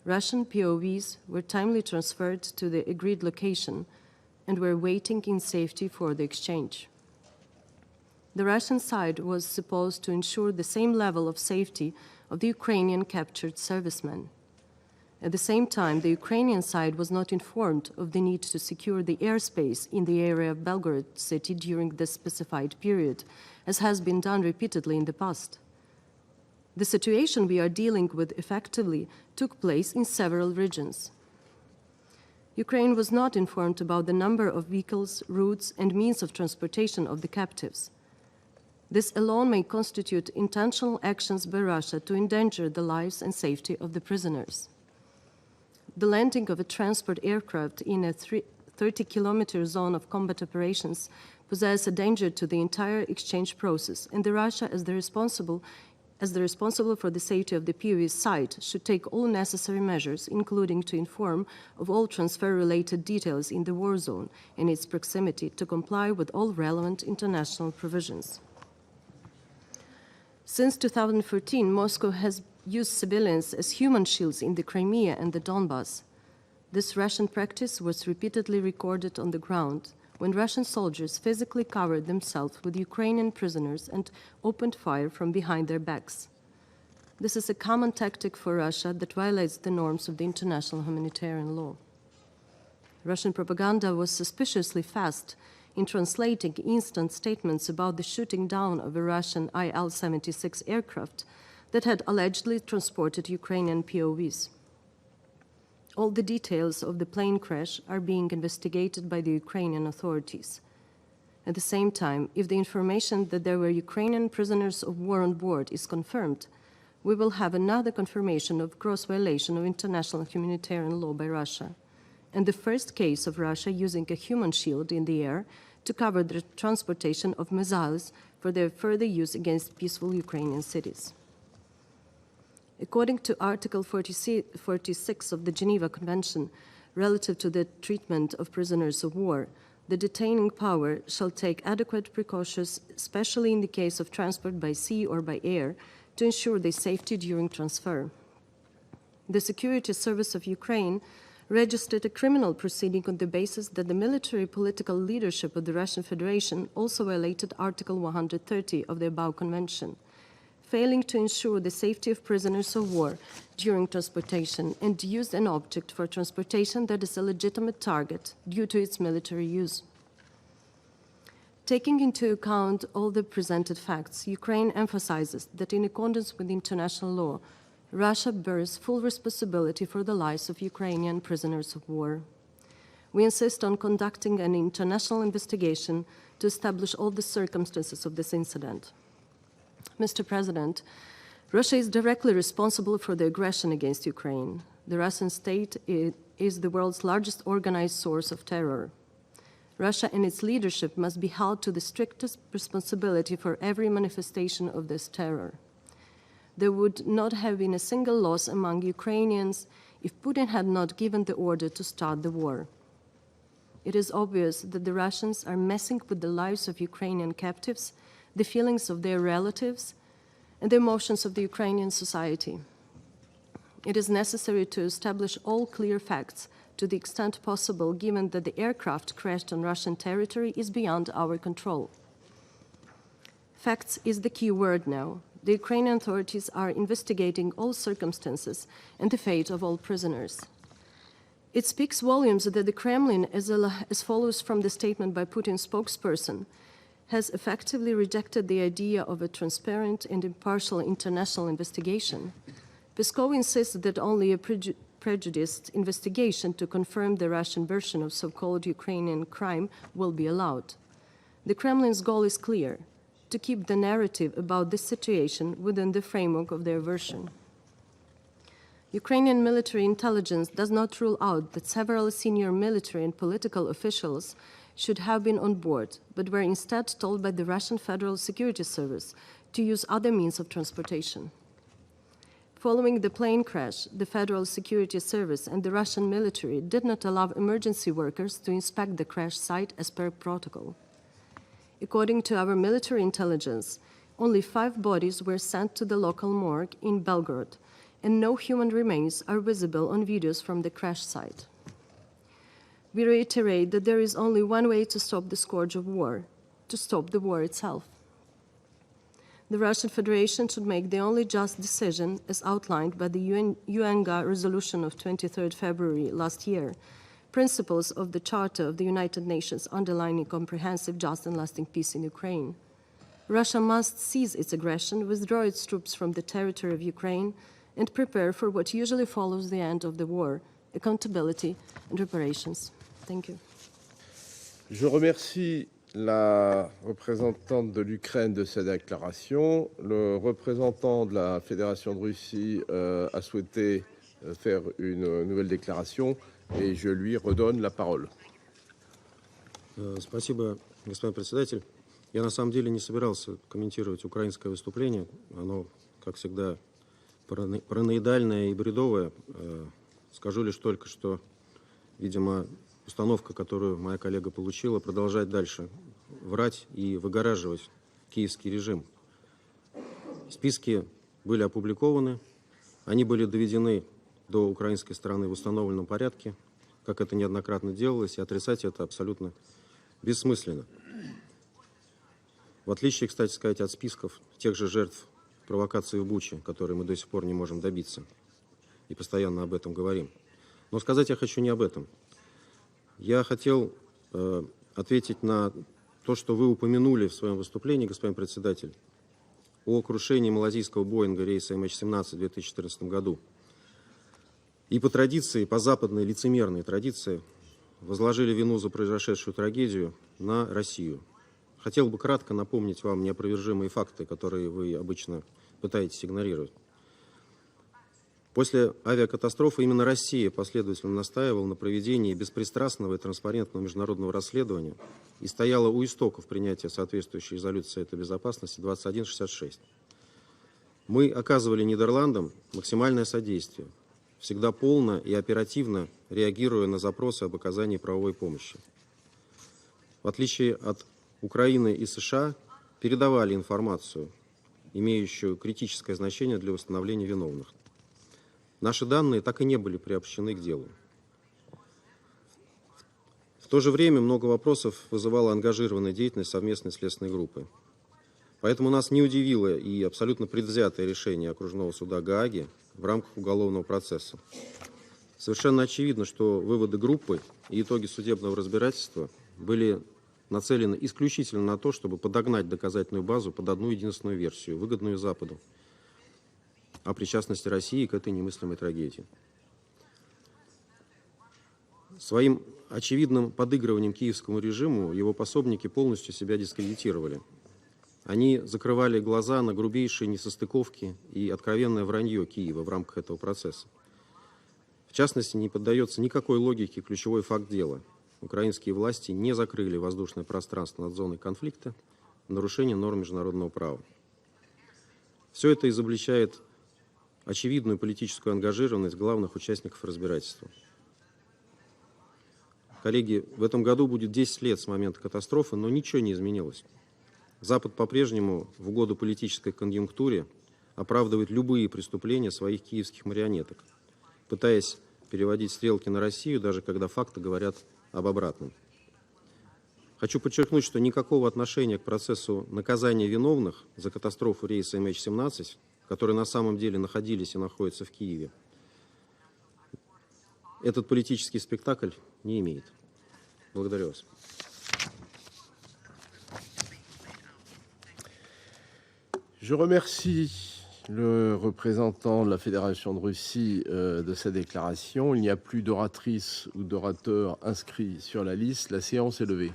Speaker 20: Russian POWs were timely transferred to the agreed location and were waiting in safety for the exchange. The Russian side was supposed to ensure the same level of safety of the Ukrainian captured servicemen. At the same time, the Ukrainian side was not informed of the need to secure the airspace in the area of Belgorod city during this specified period, as has been done repeatedly in the past. The situation we are dealing with effectively took place in several regions. Ukraine was not informed about the number of vehicles, routes, and means of transportation of the captives. This alone may constitute intentional actions by Russia to endanger the lives and safety of the prisoners. The landing of a transport aircraft in a 30-kilometer zone of combat operations poses a danger to the entire exchange process, and Russia, as the responsible for the safety of the POW site, should take all necessary measures, including to inform of all transfer-related details in the war zone and its proximity, to comply with all relevant international provisions. Since 2014, Moscow has used civilians as human shields in the Crimea and the Donbas. This Russian practice was repeatedly recorded on the ground when Russian soldiers physically covered themselves with Ukrainian prisoners and opened fire from behind their backs. This is a common tactic for Russia that violates the norms of the international humanitarian law. Russian propaganda was suspiciously fast in translating instant statements about the shooting down of a Russian Il-76 aircraft that had allegedly transported Ukrainian POWs. All the details of the plane crash are being investigated by the Ukrainian authorities. At the same time, if the information that there were Ukrainian prisoners of war on board is confirmed, we will have another confirmation of gross violation of international humanitarian law by Russia, and the first case of Russia using a human shield in the air to cover the transportation of missiles for their further use against peaceful Ukrainian cities. According to Article 46 of the Geneva Convention relative to the treatment of prisoners of war, the detaining power shall take adequate precautions, especially in the case of transport by sea or by air, to ensure their safety during transfer. The Security Service of Ukraine registered a criminal proceeding on the basis that the military political leadership of the Russian Federation also violated Article 130 of the above convention, failing to ensure the safety of prisoners of war during transportation and used an object for transportation that is a legitimate target due to its military use. Taking into account all the presented facts, Ukraine emphasizes that in accordance with international law, Russia bears full responsibility for the lives of Ukrainian prisoners of war. We insist on conducting an international investigation to establish all the circumstances of this incident. Mr. President, Russia is directly responsible for the aggression against Ukraine. The Russian state is the world's largest organized source of terror. Russia and its leadership must be held to the strictest responsibility for every manifestation of this terror. There would not have been a single loss among Ukrainians if Putin had not given the order to start the war. It is obvious that the Russians are messing with the lives of Ukrainian captives, the feelings of their relatives, and the emotions of the Ukrainian society. It is necessary to establish all clear facts to the extent possible, given that the aircraft crashed on Russian territory is beyond our control. Facts is the key word now. The Ukrainian authorities are investigating all circumstances and the fate of all prisoners. It speaks volumes that the Kremlin, as follows from the statement by Putin's spokesperson, has effectively rejected the idea of a transparent and impartial international investigation. Peskov insists that only a prejudiced investigation to confirm the Russian version of so-called Ukrainian crime will be allowed. The Kremlin's goal is clear: to keep the narrative about this situation within the framework of their version. Ukrainian military intelligence does not rule out that several senior military and political officials should have been on board, but were instead told by the Russian Federal Security Service to use other means of transportation. Following the plane crash, the Federal Security Service and the Russian military did not allow emergency workers to inspect the crash site as per protocol. According to our military intelligence, only 5 bodies were sent to the local morgue in Belgorod, and no human remains are visible on videos from the crash site. We reiterate that there is only one way to stop the scourge of war: to stop the war itself. The Russian Federation should make the only just decision as outlined by the UN resolution of 23rd February last year, principles of the Charter of the United Nations underlining comprehensive, just and lasting peace in Ukraine. Russia must cease its aggression, withdraw its troops from the territory of Ukraine, and prepare for what usually follows the end of the war: accountability and reparations. Thank you.
Speaker 4: Je remercie la représentante de l'Ukraine de sa déclaration. Le représentant de la Fédération de Russie a souhaité faire une nouvelle déclaration et je lui redonne la parole.
Speaker 5: Спасибо, господин председатель. Я на самом деле не собирался комментировать украинское выступление. Оно, как всегда, параноидальное и бредовое. Скажу лишь только, что, видимо, установка, которую моя коллега получила, продолжать дальше врать и выгораживать киевский режим. Списки были опубликованы, они были доведены до украинской стороны в установленном порядке, как это неоднократно делалось, и отрицать это абсолютно бессмысленно. В отличие, кстати сказать, от списков тех же жертв провокации в Буче, которые мы до сих пор не можем добиться, и постоянно об этом говорим. Но сказать я хочу не об этом. Я хотел ответить на то, что вы упомянули в своем выступлении, господин председатель, о крушении малазийского Боинга рейса MH17 в 2014 году. И по традиции, по западной лицемерной традиции, возложили вину за произошедшую трагедию на Россию. Хотел бы кратко напомнить вам неопровержимые факты, которые вы обычно пытаетесь игнорировать. После авиакатастрофы именно Россия последовательно настаивала на проведении беспристрастного и транспарентного международного расследования и стояла у истоков принятия соответствующей резолюции Совета Безопасности 2166. Мы оказывали Нидерландам максимальное содействие, всегда полно и оперативно реагируя на запросы об оказании правовой помощи. в отличие от Украины и США, передавали информацию, имеющую критическое значение для установления виновных. Наши данные так и не были приобщены к делу. В то же время много вопросов вызывала ангажированная деятельность совместной следственной группы. Поэтому нас не удивило и абсолютно предвзятое решение окружного суда Гааги в рамках уголовного процесса. Совершенно очевидно, что выводы группы и итоги судебного разбирательства были нацелены исключительно на то, чтобы подогнать доказательную базу под одну единственную версию, выгодную Западу, о причастности России к этой немыслимой трагедии. Своим очевидным подыгрыванием киевскому режиму его пособники полностью себя дискредитировали. Они закрывали глаза на грубейшие несостыковки и откровенное вранье Киева в рамках этого процесса. В частности, не поддается никакой логике ключевой факт дела. Украинские власти не закрыли воздушное пространство над зоной конфликта в нарушение норм международного права. Все это изобличает очевидную политическую ангажированность главных участников разбирательства. Коллеги, в этом году будет 10 лет с момента катастрофы, но ничего не изменилось. Запад по-прежнему в угоду политической конъюнктуре оправдывает любые преступления своих киевских марионеток, пытаясь переводить стрелки на Россию, даже когда факты говорят об обратном. Хочу подчеркнуть, что никакого отношения к процессу наказания виновных за катастрофу рейса MH17, которые на самом деле находились и находятся в Киеве, этот политический спектакль не имеет. Благодарю вас.
Speaker 4: Je remercie le représentant de la Fédération de Russie de sa déclaration. Il n'y a plus d'oratrice ou d'orateur inscrits sur la liste. La séance est levée.